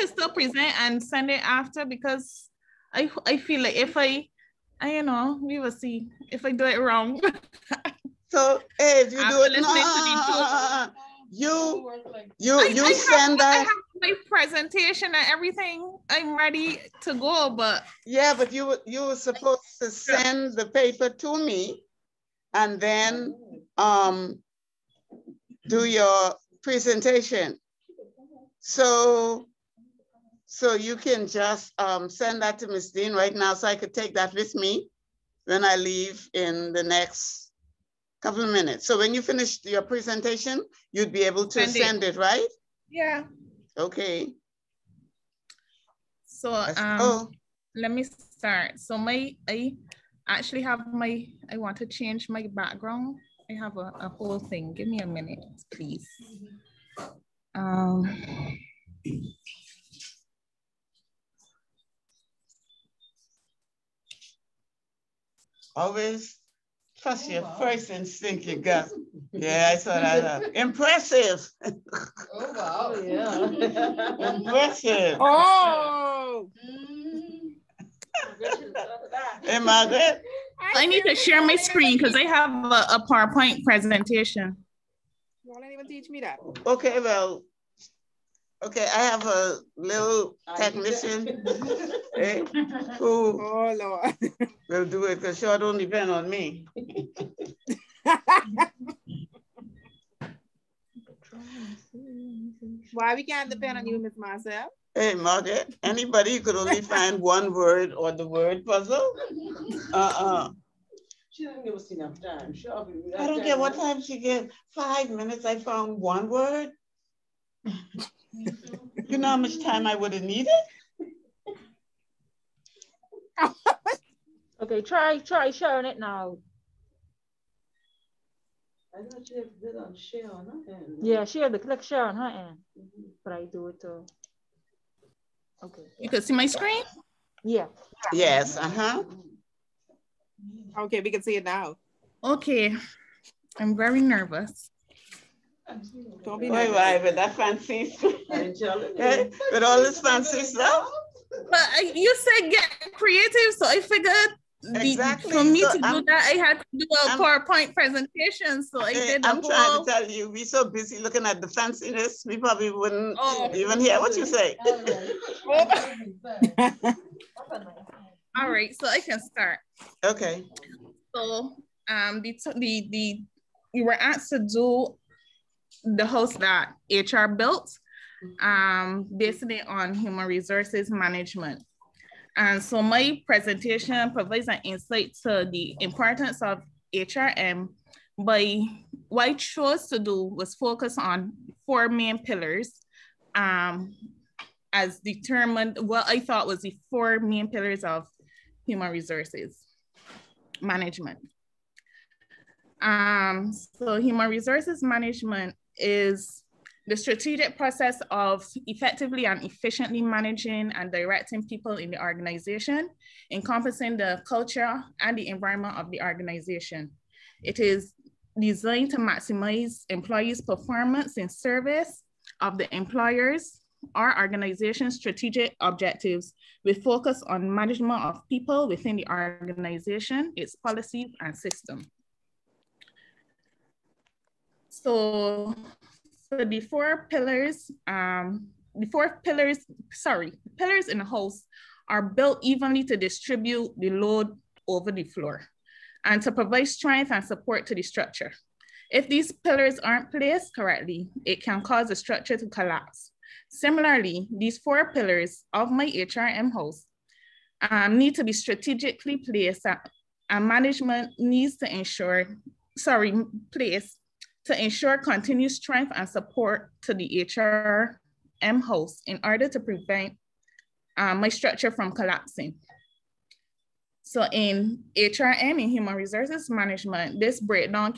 still present and send it after, because I feel like if I you know, we will see if I do it wrong. So hey, if you do it, you send that. I have my presentation and everything. I'm ready to go, but yeah, but you were supposed to send the paper to me, and then do your presentation. So you can just send that to Ms. Dean right now, so I could take that with me when I leave in the next couple of minutes. So when you finish your presentation, you'd be able to send it, right? Yeah. Okay. So let me start. So I actually have I want to change my background. I have a whole thing. Give me a minute, please. Always trust your first instinct you got. Yeah, I saw that. Impressive. Oh, wow, yeah. Impressive. Oh. Hey, Margaret. I need to share my screen because I have a PowerPoint presentation. You won't even teach me that. Okay, well, okay, I have a little technician who will do it, because sure don't depend on me. Why we can't depend on you, Miss Marcel? Hey, Margaret, anybody who could only find one word or the word puzzle? She didn't give us enough time. Sure, I don't care what time she gave. 5 minutes, I found one word. You know how much time I would have needed? Okay, try sharing it now. I thought you did on share on her end. Yeah, click share on her end. But I do it too. Okay. You can see my screen? Yeah. Yes, Okay, we can see it now. Okay. I'm very nervous. Don't be nervous. Why, with that fancy with all this fancy stuff? But you said get creative, so I figured for me to do that, I had to do a PowerPoint presentation. So I did I'm trying to tell you, we're so busy looking at the fanciness, we probably wouldn't even hear what you say. All right, so I can start. Okay. So you were asked to do the house that HR built, basing it on human resources management. And so my presentation provides an insight to the importance of HRM. But what I chose to do was focus on 4 main pillars, as determined, what I thought was the 4 main pillars of human resources management. So human resources management is the strategic process of effectively and efficiently managing and directing people in the organization, encompassing the culture and the environment of the organization. It is designed to maximize employees' performance in service of the employer's or organization's strategic objectives with focus on management of people within the organization, its policies and system. So the pillars in the house are built evenly to distribute the load over the floor and to provide strength and support to the structure. If these pillars aren't placed correctly, it can cause the structure to collapse. Similarly, these 4 pillars of my HRM house need to be strategically placed, and management needs to ensure continued strength and support to the HRM host in order to prevent my structure from collapsing. So in HRM, in human resources management, this breakdown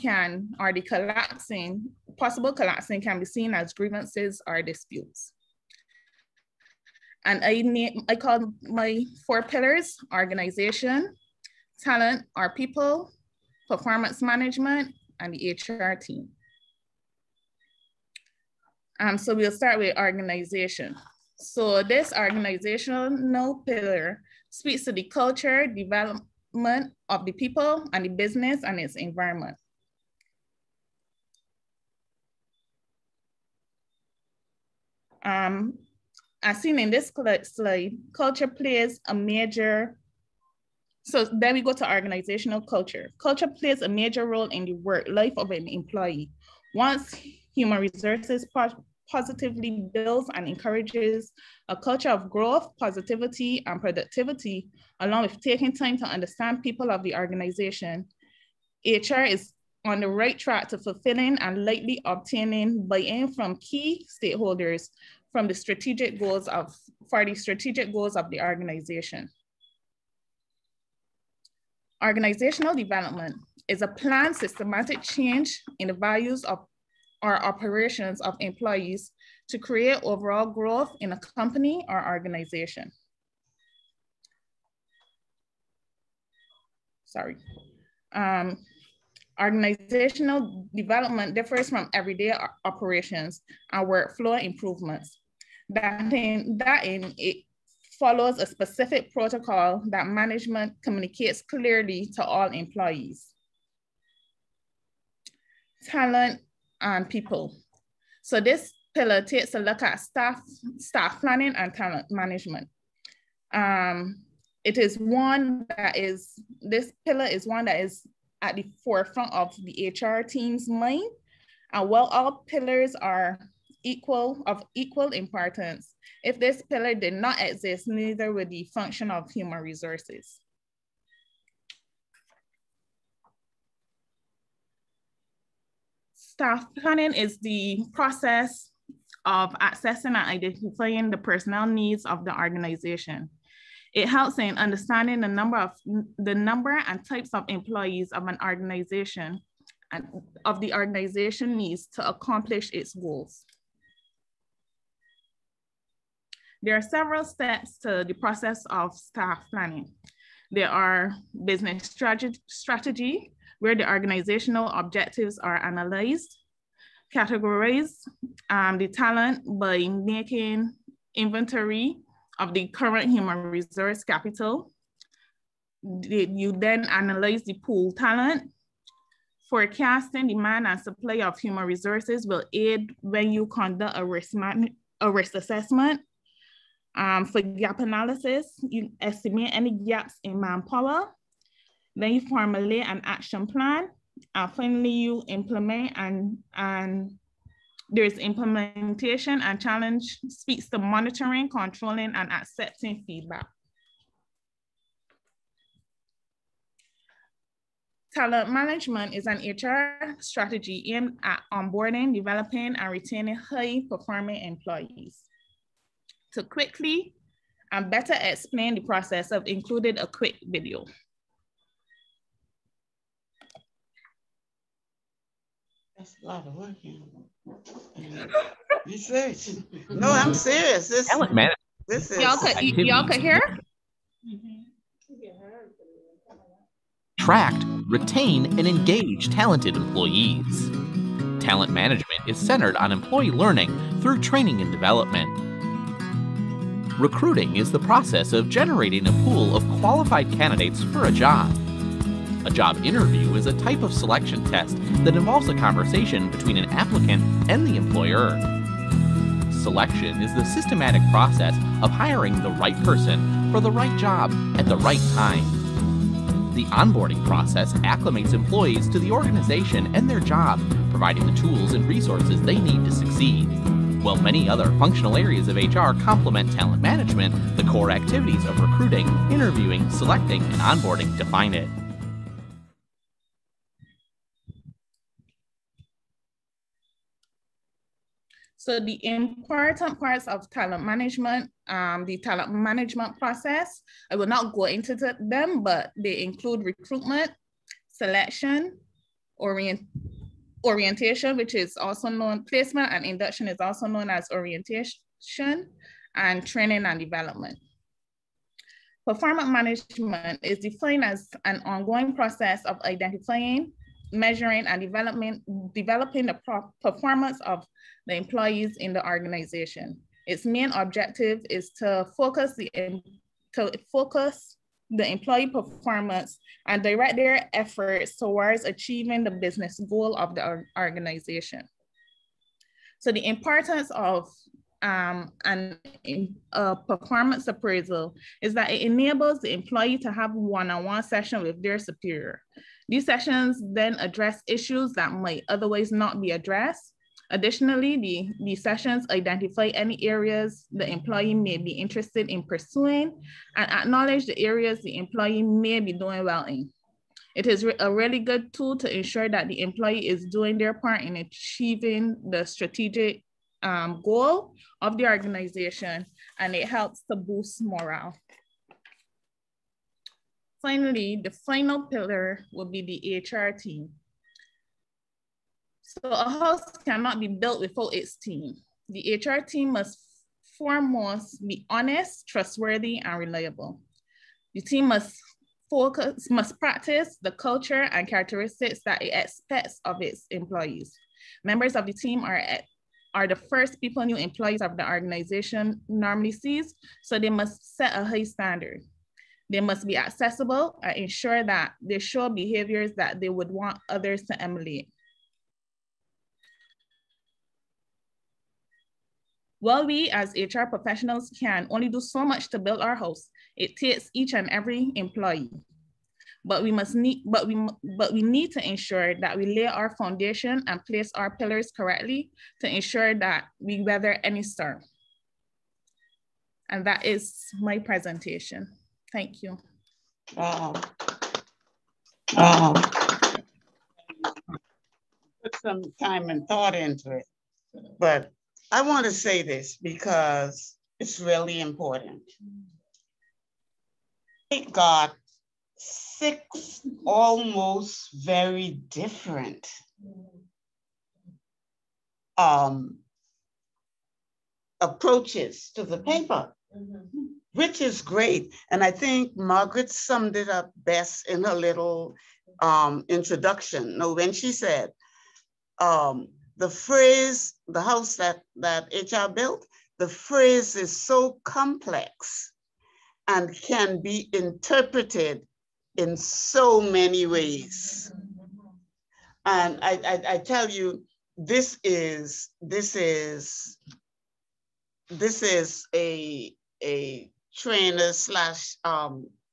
possible collapsing can be seen as grievances or disputes. And I call my 4 pillars: organization, talent, our people, performance management, and the HR team. So we'll start with organization. So this organizational pillar speaks to the culture, development of the people and the business and its environment. As seen in this slide, culture plays a major, so then we go to organizational culture. Culture plays a major role in the work life of an employee. Once human resources positively builds and encourages a culture of growth, positivity, and productivity, along with taking time to understand people of the organization, HR is on the right track to fulfilling and likely obtaining buy-in from key stakeholders for the strategic goals of the organization. Organizational development is a planned systematic change in the values of our operations of employees to create overall growth in a company or organization. Sorry. Organizational development differs from everyday operations and workflow improvements. It follows a specific protocol that management communicates clearly to all employees. Talent and people. So this pillar takes a look at staff planning and talent management. This pillar is one that is at the forefront of the HR team's mind. And while all pillars are of equal importance, if this pillar did not exist, neither would the function of human resources. Staff planning is the process of assessing and identifying the personnel needs of the organization. It helps in understanding the number and types of employees of an organization and of the organization needs to accomplish its goals. There are several steps to the process of staff planning. There are business strategy, where the organizational objectives are analyzed, categorize the talent by making inventory of the current human resource capital. You then analyze the pool talent. Forecasting demand and supply of human resources will aid when you conduct a risk assessment. For gap analysis, you estimate any gaps in manpower. Then you formulate an action plan. And finally, you implement, and there's implementation, and challenge speaks to monitoring, controlling, and accepting feedback. Talent management is an HR strategy aimed at onboarding, developing, and retaining high-performing employees. To quickly and better explain the process, I've included a quick video. That's a lot of work. You serious? No, I'm serious. Talent management. This is y'all could hear? Attract, retain, and engage talented employees. Talent management is centered on employee learning through training and development. Recruiting is the process of generating a pool of qualified candidates for a job. A job interview is a type of selection test that involves a conversation between an applicant and the employer. Selection is the systematic process of hiring the right person for the right job at the right time. The onboarding process acclimates employees to the organization and their job, providing the tools and resources they need to succeed. While many other functional areas of HR complement talent management, the core activities of recruiting, interviewing, selecting, and onboarding define it. So the important parts of talent management, the talent management process, I will not go into them, but they include recruitment, selection, orientation, which is also known, placement and induction is also known as orientation, and training and development. Performance management is defined as an ongoing process of identifying, measuring, and developing the performance of the employees in the organization. Its main objective is to focus the employee performance and direct their efforts towards achieving the business goal of the organization. So the importance of a performance appraisal is that it enables the employee to have one-on-one session with their superior. These sessions then address issues that might otherwise not be addressed. Additionally, the sessions identify any areas the employee may be interested in pursuing and acknowledge the areas the employee may be doing well in. It is a really good tool to ensure that the employee is doing their part in achieving the strategic goal of the organization, and it helps to boost morale. Finally, the final pillar will be the HR team. So a house cannot be built without its team. The HR team must foremost be honest, trustworthy, and reliable. The team must practice the culture and characteristics that it expects of its employees. Members of the team are the first people new employees of the organization normally sees, so they must set a high standard. They must be accessible and ensure that they show behaviors that they would want others to emulate. While we as HR professionals can only do so much to build our house, it takes each and every employee. But we need to ensure that we lay our foundation and place our pillars correctly to ensure that we weather any storm. And that is my presentation. Thank you. Put some time and thought into it, but I want to say this because it's really important. It got 6 almost very different approaches to the paper, which is great. And I think Margaret summed it up best in her little introduction. No, when she said, the phrase, the house that HR built, the phrase is so complex and can be interpreted in so many ways. And I tell you, this is a trainer slash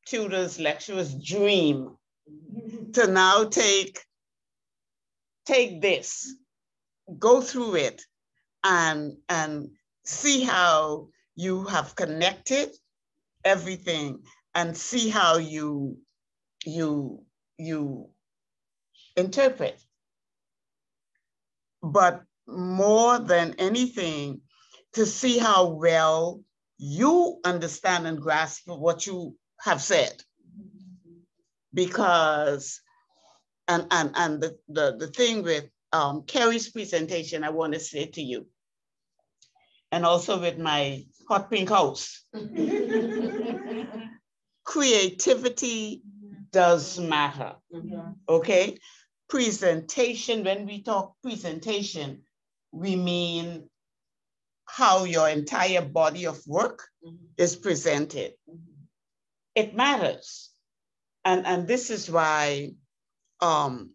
tutor's lecturer's dream to now take this, go through it, and see how you have connected everything and see how you interpret. But more than anything, to see how well you understand and grasp what you have said. Because, and the thing with Kerry's presentation, I want to say to you, and also with my hot pink house, creativity does matter, okay? Presentation, when we talk presentation, we mean how your entire body of work is presented. It matters. And this is why I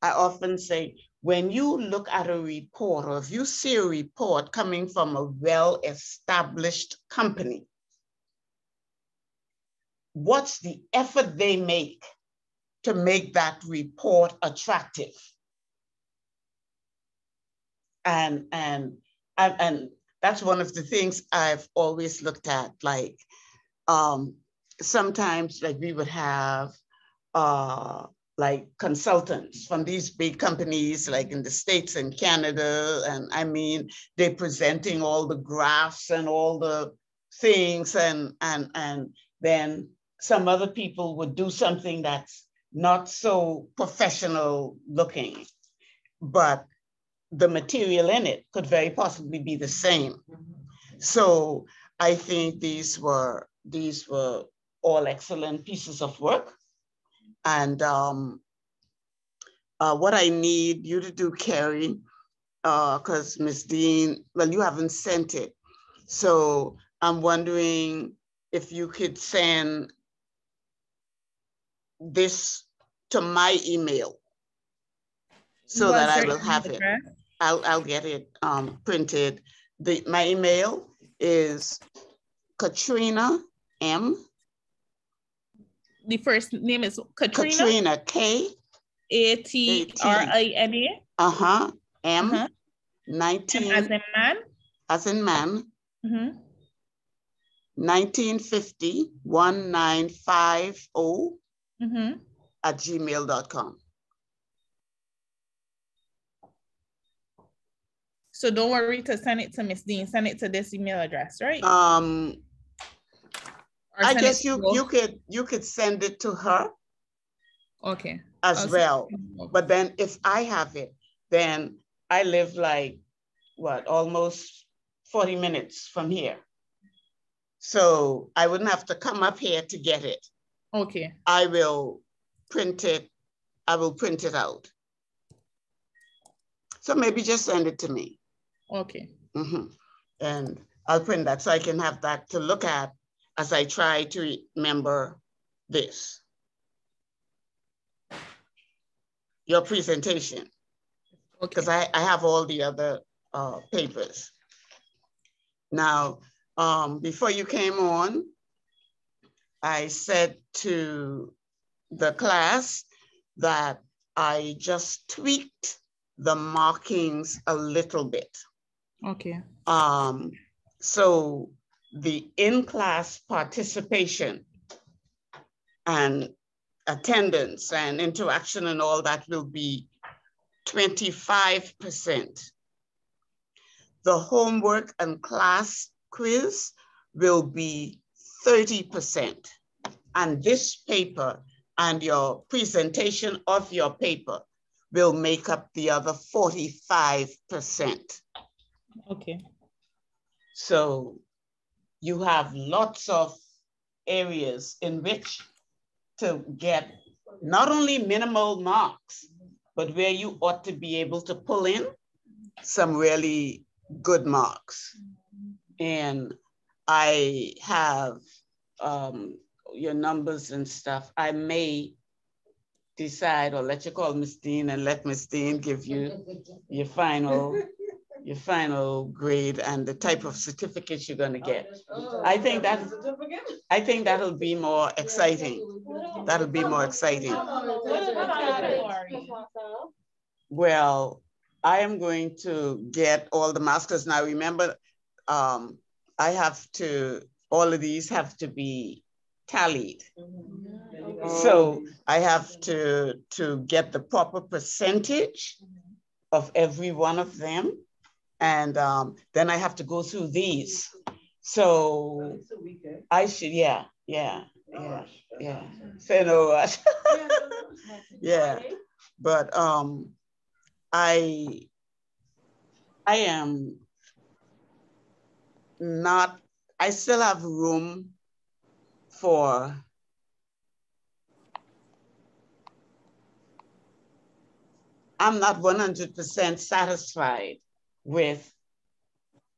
often say, when you look at a report, or if you see a report coming from a well-established company, what's the effort they make to make that report attractive? And that's one of the things I've always looked at. Like sometimes, like we would have like consultants from these big companies, like in the States and Canada, and I mean, they're presenting all the graphs and all the things, and then some other people would do something that's not so professional looking, but the material in it could very possibly be the same. So I think these were all excellent pieces of work. And what I need you to do, Carrie, because Ms. Dean, well, you haven't sent it. So I'm wondering if you could send this to my email so that I will have it. I'll get it printed. My email is Katrina M. The first name is Katrina? Katrina, K-A-T-R-I-N-A. M. 19. M as in man? As in man. 1950, 1950 at gmail.com. So don't worry to send it to Miss Dean. Send it to this email address, right? I guess you could send it to her. Okay. As well. But then if I have it, then I live like what, almost 40 minutes from here. So I wouldn't have to come up here to get it. Okay. I will print it. I will print it out. So maybe just send it to me. Okay. And I'll print that so I can have that to look at as I try to remember this. Your presentation. Because I have all the other papers. Now, before you came on, I said to the class that I just tweaked the markings a little bit. Okay. So the in-class participation and attendance and interaction and all that will be 25%. The homework and class quiz will be 30%. And this paper and your presentation of your paper will make up the other 45%. Okay. So you have lots of areas in which to get not only minimal marks, but where you ought to be able to pull in some really good marks. And I have your numbers and stuff. I may decide or let you call Ms. Dean and let Ms. Dean give you your final grade and the type of certificate you're going to get. I think that'll be more exciting. That'll be more exciting. Well, I am going to get all the masters. Now remember, I have to, all of these have to be tallied. So I have to get the proper percentage of every one of them. And then I have to go through these. So I should, yeah. Say no rush. Yeah, but I am not, I still have room for I'm not 100% satisfied with,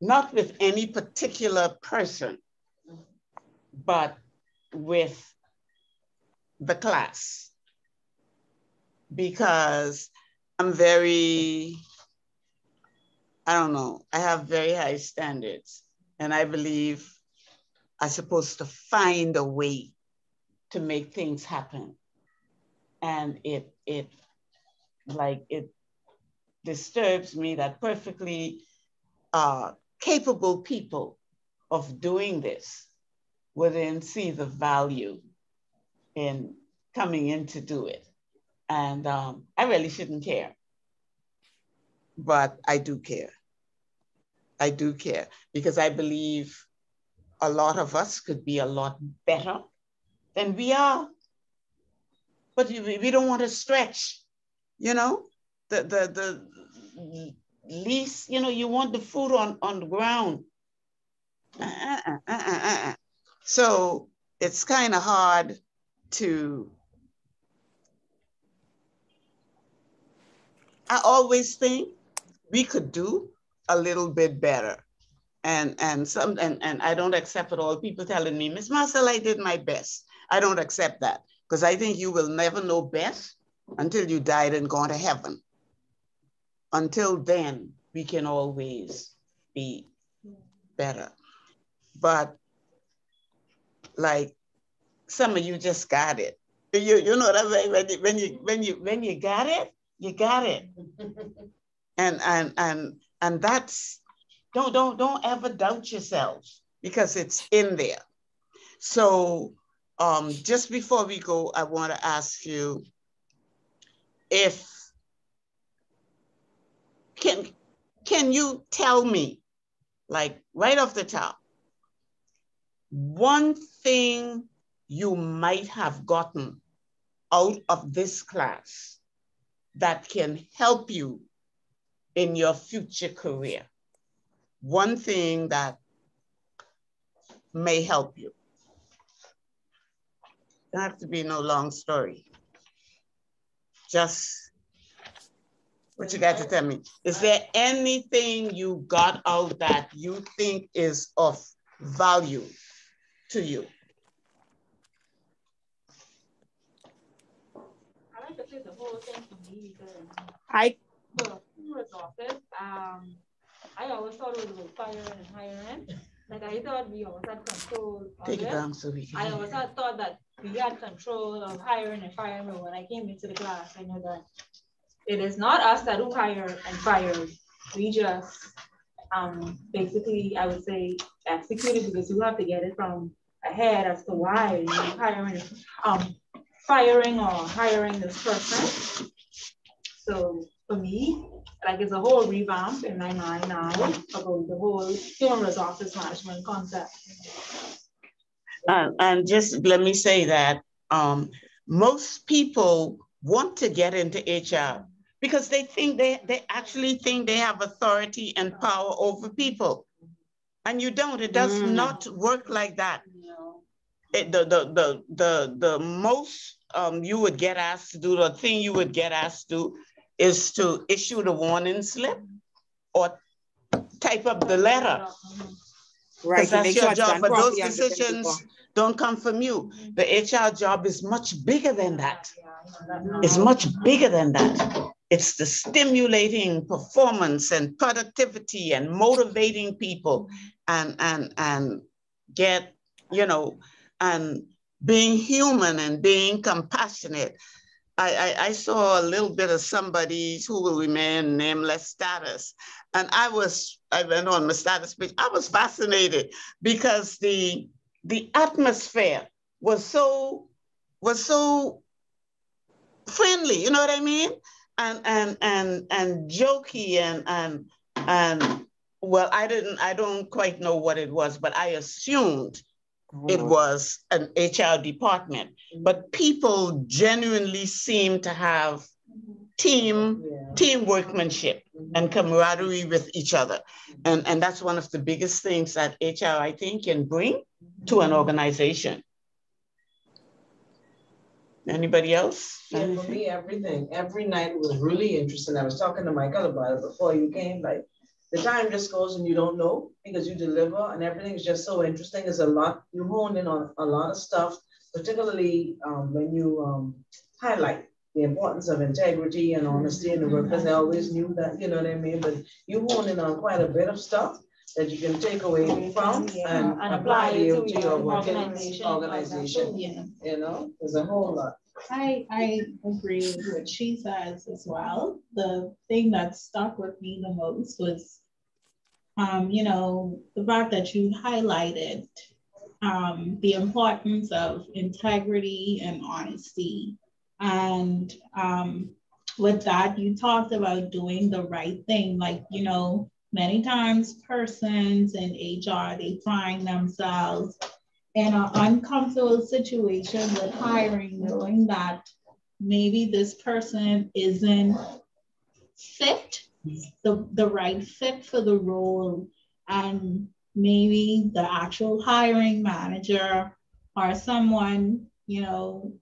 not with any particular person, but with the class. Because I'm very, I don't know, I have very high standards. And I believe I'm supposed to find a way to make things happen. And it disturbs me that perfectly capable people of doing this wouldn't see the value in coming in to do it. And I really shouldn't care, but I do care. I do care because I believe a lot of us could be a lot better than we are, but we don't want to stretch, you know, the least, you know, you want the food on the ground. So it's kind of hard to, I always think we could do a little bit better. And I don't accept it all. People telling me, Miss Marcel, I did my best. I don't accept that, because I think you will never know best until you died and gone to heaven. Until then, we can always be better. But like some of you just got it. You know what I mean? When you got it, you got it. And that's, don't ever doubt yourself, because it's in there. So just before we go, I want to ask you if, can you tell me, like right off the top, one thing you might have gotten out of this class that can help you in your future career? One thing that may help you. Doesn't have to be no long story. Just what you got to tell me. Is there anything you got out that you think is of value to you? I like to say the whole thing for me, because for resources, I always thought it was about firing and hiring. Like I thought we always had control of Take it it. down so we can. I always had thought that we had control of hiring and firing, but when I came into the class, I know that it is not us that who hire and fire. We just basically, I would say, execute it, because you have to get it from ahead as to why you're hiring, firing or hiring this person. So for me, like it's a whole revamp in my mind now about the whole human resources management concept. And just let me say that most people want to get into HR because they think they actually think they have authority and power over people. And you don't. It does not work like that. The most you would get asked to do, the thing you would get asked to do is to issue the warning slip or type up the letter. Right. That's your job, but those decisions don't come from you. The HR job is much bigger than that. It's much bigger than that. It's the stimulating performance and productivity and motivating people and get, you know, and being human and being compassionate. I saw a little bit of somebody who will remain nameless status. And I went on my status page. I was fascinated because the atmosphere was so friendly, you know what I mean? And jokey and well, I don't quite know what it was, but I assumed it was an HR department. But people genuinely seem to have team workmanship and camaraderie with each other. And that's one of the biggest things that HR, I think, can bring to an organization. Anybody else? Yeah, for me, everything. Every night was really interesting. I was talking to Michael about it before you came. Like, the time just goes and you don't know because you deliver and everything is just so interesting. There's a lot, you hone in on a lot of stuff, particularly when you highlight the importance of integrity and honesty in the workplace. I always knew that, you know what I mean? But you hone in on quite a bit of stuff that you can take away from and apply it to your organization. Yeah. You know, there's a whole lot. I agree with what she says as well. The thing that stuck with me the most was, you know, the fact that you highlighted the importance of integrity and honesty. And with that, you talked about doing the right thing. Like, you know, many times persons in HR, they find themselves in an uncomfortable situation with hiring, knowing that maybe this person isn't fit, the right fit for the role. And maybe the actual hiring manager or someone, you know,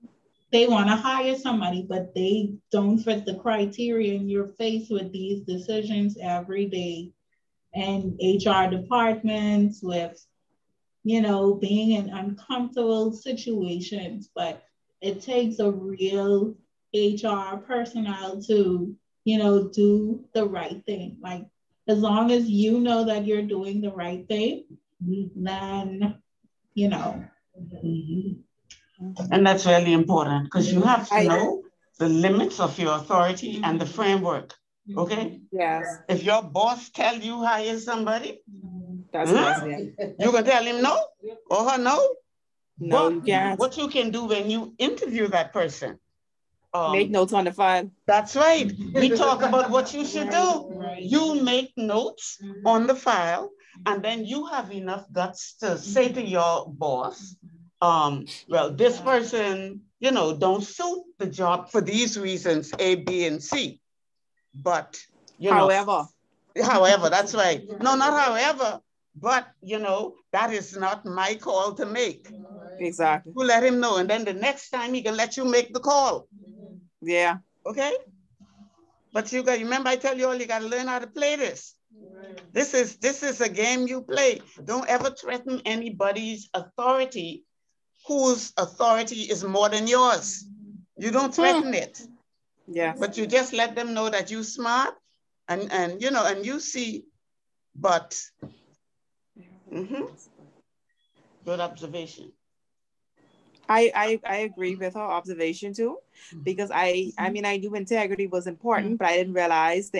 they want to hire somebody, but they don't fit the criteria, and you're faced with these decisions every day. And HR departments with, you know, being in uncomfortable situations, but it takes a real HR personnel to, you know, do the right thing. Like, as long as you know that you're doing the right thing, then, you know. And that's really important, because you have to know the limits of your authority and the framework. Okay? Yes. If your boss tell you hire somebody, that's you can tell him no or her no. No, but you can't. What you can do when you interview that person, make notes on the file. That's right. We talk about what you should do. Right. You make notes on the file, and then you have enough guts to say to your boss, well, this person, you know, don't suit the job for these reasons, A, B, and C. But, you know. However, that's right. No, not however, but, you know, that is not my call to make. Exactly. You let him know, and then the next time he can let you make the call. Yeah. Okay. But you got, remember I tell you all, you got to learn how to play this. This is a game you play. Don't ever threaten anybody's authority whose authority is more than yours. You don't threaten it. Yeah. But you just let them know that you smart and you know, and you see, but good observation. I agree with her observation too, because I mean, I knew integrity was important, but I didn't realize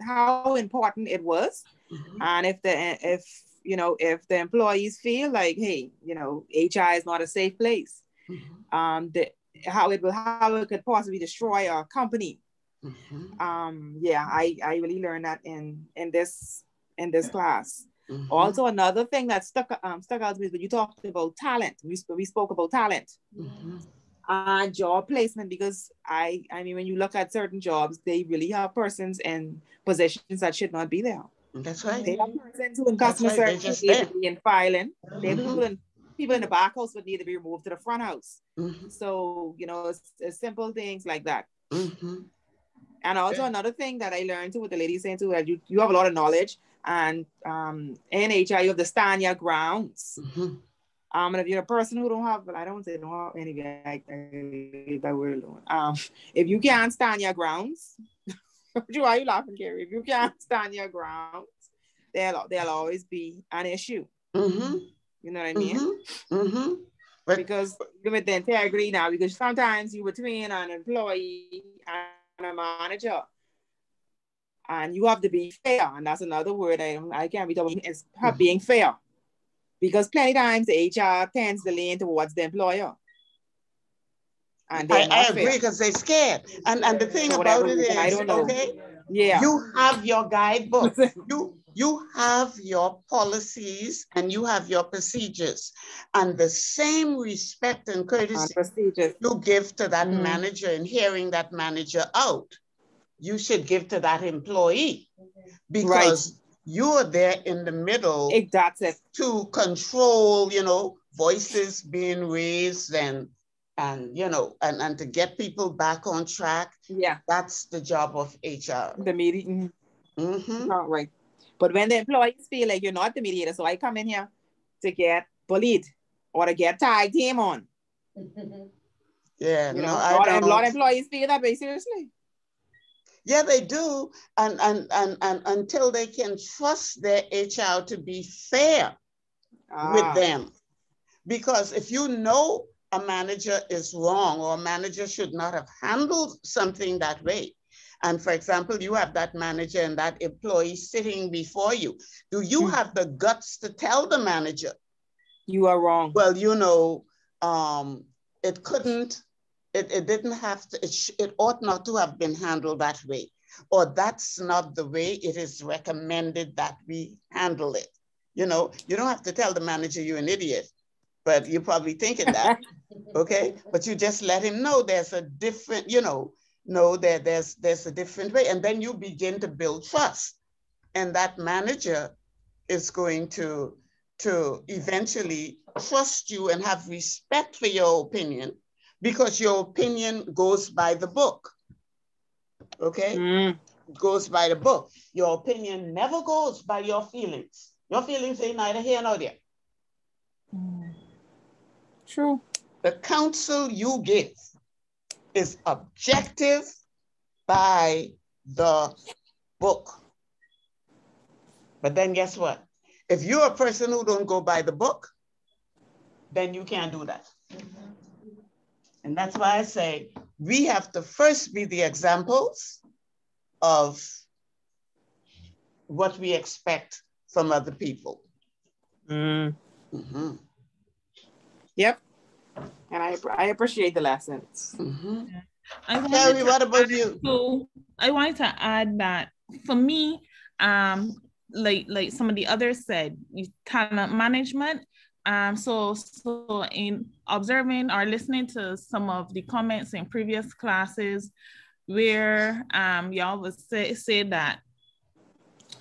how important it was. And if the employees feel like, hey, you know, HR is not a safe place, how it could possibly destroy our company. Yeah, I really learned that in this class. Also, another thing that stuck out to me is when you talked about talent. We spoke about talent and job placement, because I mean, when you look at certain jobs, they really have persons in positions that should not be there. That's right. They have persons who in customer service need to be in filing. They have people in the back house would need to be removed to the front house. So, you know, it's simple things like that. And also another thing that I learned too, with the lady saying too, that you have a lot of knowledge, and in HR you have to stand your grounds. And if you're a person who don't have, well, I don't say don't have anyway, I that word alone. If you can't stand your grounds, why are you laughing, Gary? If you can't stand your grounds, there'll always be an issue. You know what I mean? Because with the integrity now, because sometimes you between an employee and a manager, and you have to be fair, and that's another word I can't be talking is being fair, because plenty times the HR tends to lean towards the employer, and I agree, because they're scared. And the thing about it is, I don't know. Okay, yeah, you have your guidebook, you have your policies, and you have your procedures, and the same respect and courtesy you give to that manager and hearing that manager out, you should give to that employee, because you're there in the middle to control, you know, voices being raised and you know, and to get people back on track. Yeah, that's the job of HR. The meeting. Right. But when the employees feel like you're not the mediator, so I come in here to get bullied or to get tag team on. Yeah, you know, a lot of employees feel that way, seriously. Yeah, they do, and until they can trust their HR to be fair with them. Because if you know a manager is wrong, or a manager should not have handled something that way, and for example, you have that manager and that employee sitting before you, do you have the guts to tell the manager, you are wrong? Well, you know, it didn't have to, it ought not to have been handled that way, or that's not the way it is recommended that we handle it. You know, you don't have to tell the manager you're an idiot, but you're probably thinking that, okay? But you just let him know there's a different, you know, there's a different way, and then you begin to build trust. And that manager is going to eventually trust you and have respect for your opinion, because your opinion goes by the book. Okay? Goes by the book. Your opinion never goes by your feelings. Your feelings ain't neither here nor there. True. The counsel you give is objective by the book. But then guess what? If you're a person who don't go by the book, then you can't do that. And that's why I say we have to first be the examples of what we expect from other people. Mm-hmm. Yep. And I appreciate the lessons. Mm-hmm. Terry, what about you? So I wanted to add that for me, like some of the others said, talent management. So in observing or listening to some of the comments in previous classes where y'all would say that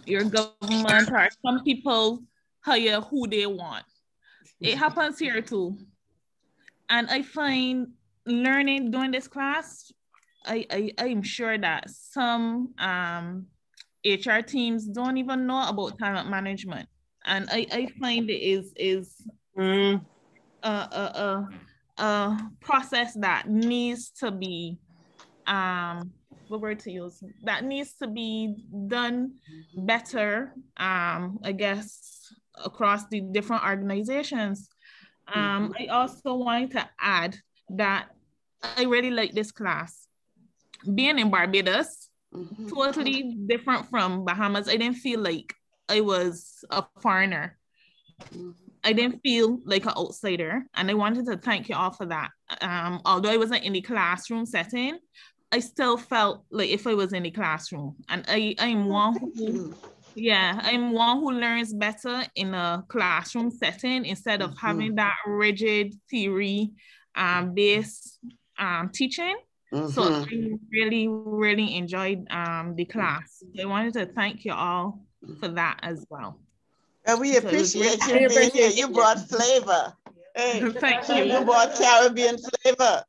your government or some people hire who they want. It happens here too. And I find learning during this class, I'm sure that some HR teams don't even know about talent management. And I find it is a process that needs to be, what word to use, that needs to be done better, I guess, across the different organizations. I also wanted to add that I really like this class. Being in Barbados, totally different from Bahamas. I didn't feel like I was a foreigner. I didn't feel like an outsider, and I wanted to thank you all for that. Although I wasn't in the classroom setting, I still felt like if I was in the classroom, and I'm one who, I'm one who learns better in a classroom setting instead of having that rigid theory based teaching. So I really, really enjoyed the class. So I wanted to thank you all for that as well. And we appreciate you being here. You brought flavor. Hey, thank you. You brought Caribbean flavor.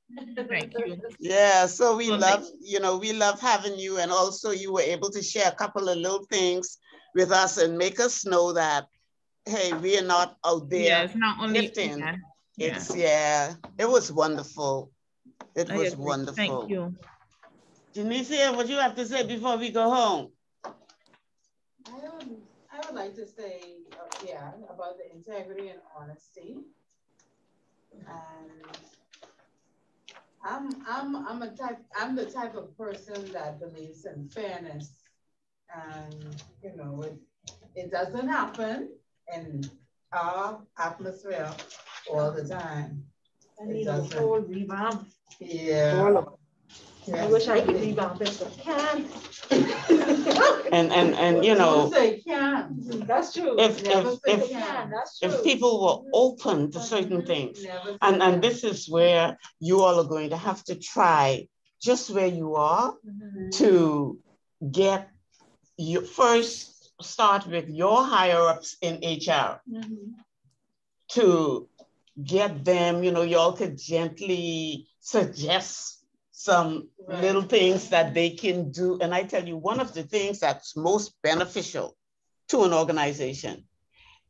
Thank you. Yeah, so we love, we love having you, and also you were able to share a couple of little things with us and make us know that, hey, we are not out there. Yeah, it's not only lifting. It was wonderful. It was wonderful. Thank you. Janicia, what you have to say before we go home? I would like to say, about the integrity and honesty. And I'm the type of person that believes in fairness, and it doesn't happen in our atmosphere all the time. I need a whole revamp. Yeah. I wish I could revamp it, but can't. and Say can. That's true. If people were open to certain things, and this is where you all are going to have to try, just where you are, to get you first start with your higher ups in HR to get them, y'all could gently suggest some little things that they can do. And I tell you, one of the things that's most beneficial to an organization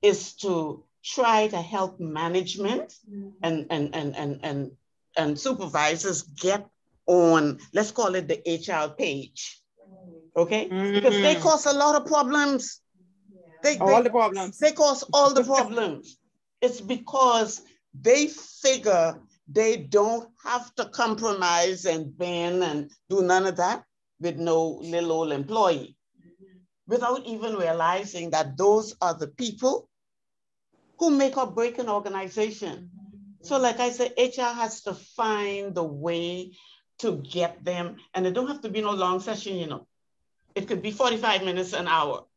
is to try to help management and supervisors get on, let's call it the HR page, okay? Because they cause a lot of problems. All the problems. They cause all the problems. It's because they figure they don't have to compromise and bend and do none of that with no little old employee, without even realizing that those are the people who make or break an organization. So like I said, HR has to find the way to get them, and it don't have to be no long session, It could be 45 minutes, an hour.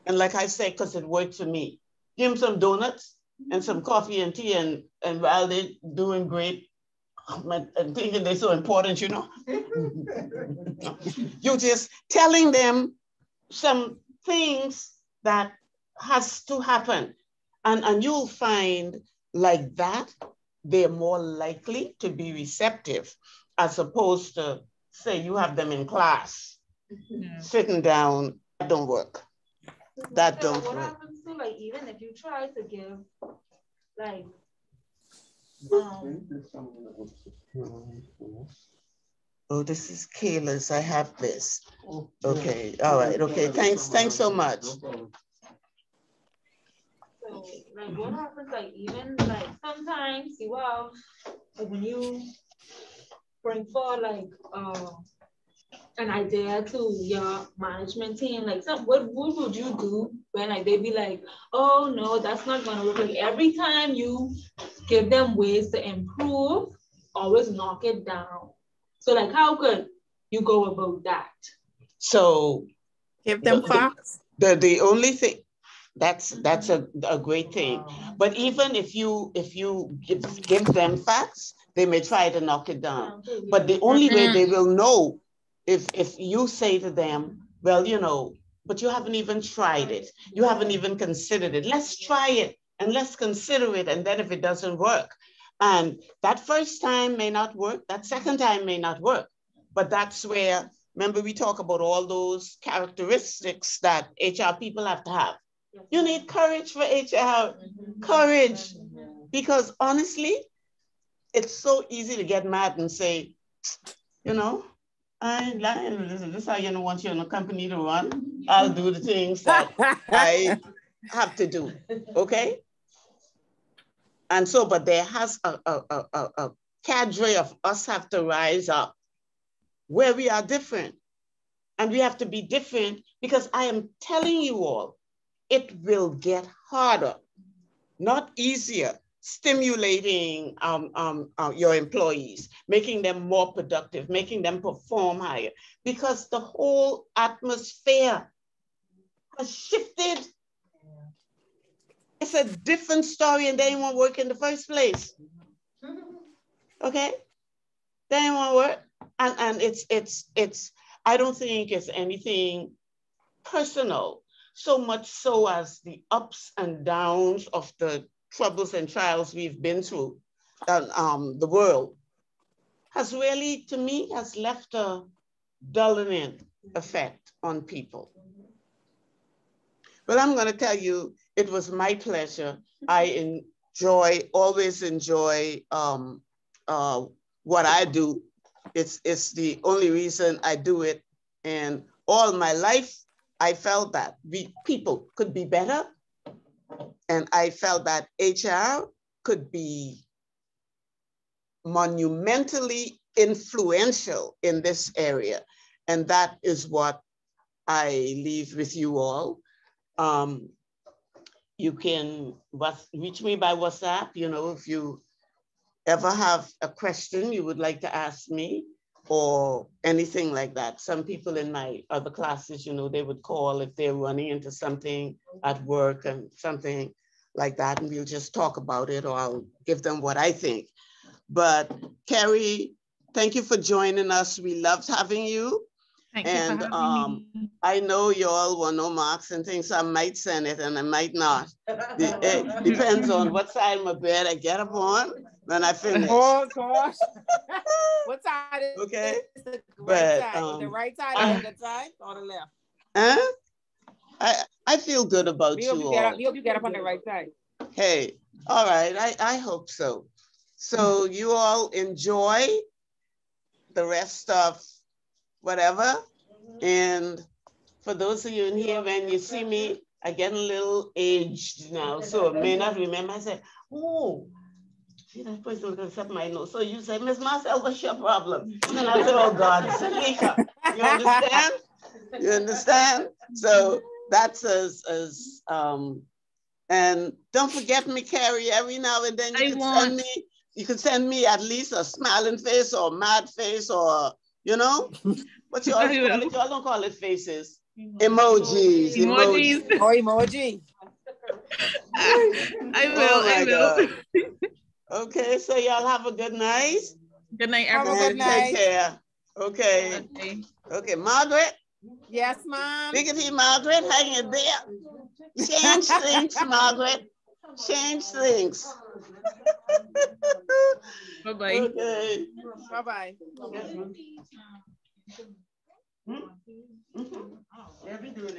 And like I say, because it worked for me, give them some donuts and some coffee and tea, and while they're doing great and thinking they're so important, you're just telling them some things that has to happen. And you'll find like that, they're more likely to be receptive as opposed to, say, you have them in class, sitting down, that don't work. That so don't what work. happens to, like, even if you try to give, like, oh, this is Kayla's. I have this. Okay. All right. Okay. Thanks so much. So, like, what happens, like, even, like, sometimes you have, like, when you bring forward, like, an idea to your management team, like, what would you do when, like, they'd be like, oh, no, that's not gonna work? Like, every time you give them ways to improve, always knock it down. So, like, how could you go about that? So give them facts. The only thing, that's a great thing. But even if you give them facts, they may try to knock it down. But the only way they will know if you say to them, well, you know, but you haven't even tried it. You haven't even considered it. Let's try it and let's consider it. And then if it doesn't work, and that first time may not work, that second time may not work. But that's where, remember, we talk about all those characteristics that HR people have to have. You need courage for HR, courage. Because honestly, it's so easy to get mad and say, you know, I ain't lying. This is how you don't want you in a company to run. I'll do the things that I have to do, okay? And so, but there has a cadre of us have to rise up where we are different. And we have to be different because I am telling you all, it will get harder, not easier, stimulating your employees, making them more productive, making them perform higher, because the whole atmosphere has shifted. It's a different story and they didn't want to work in the first place. Okay? They didn't want to work. And it's I don't think it's anything personal, so much so as the ups and downs of the troubles and trials we've been through, the world has really, to me, has left a dulling effect on people. Well, I'm going to tell you, it was my pleasure. I always enjoy what I do. It's the only reason I do it. And all my life, I felt that people could be better. And I felt that HR could be monumentally influential in this area. And that is what I leave with you all. You can reach me by WhatsApp, you know, if you ever have a question you would like to ask me or anything like that. Some people in my other classes, you know, they would call if they're running into something at work and something like that, and we'll just talk about it, or I'll give them what I think. But Carrie, thank you for joining us. We loved having you. Thank you for having me. I know you all want no marks and things, so I might send it and I might not. It depends on what side of my bed I get up on when I finish. Oh gosh. What side is okay? The right side? The right side or the good side or the left? I feel good about you all. We hope you get up on the right side. Hey, all right, I hope so. So you all enjoy the rest of whatever. And for those of you in here, when you see me, I get a little aged now, so I may not remember. I say, oh, see that person looking something I know. So you say, Miss Marcel, what's your problem? And then I say, oh God, Salika. You understand? You understand? So that's and don't forget me, Carrie, every now and then you can send me at least a smiling face or a mad face or, you know, what you all call it? Y'all don't call it faces. Emojis. Oh, emoji. I will. Okay, so y'all have a good night. Good night, everyone. Have a good night. Take care. Okay. Okay, Margaret. Yes, Mom. Biggity Margaret, hang it there. Change things, Margaret. Change things. Bye-bye. Okay. Bye-bye. Yeah, we doing it.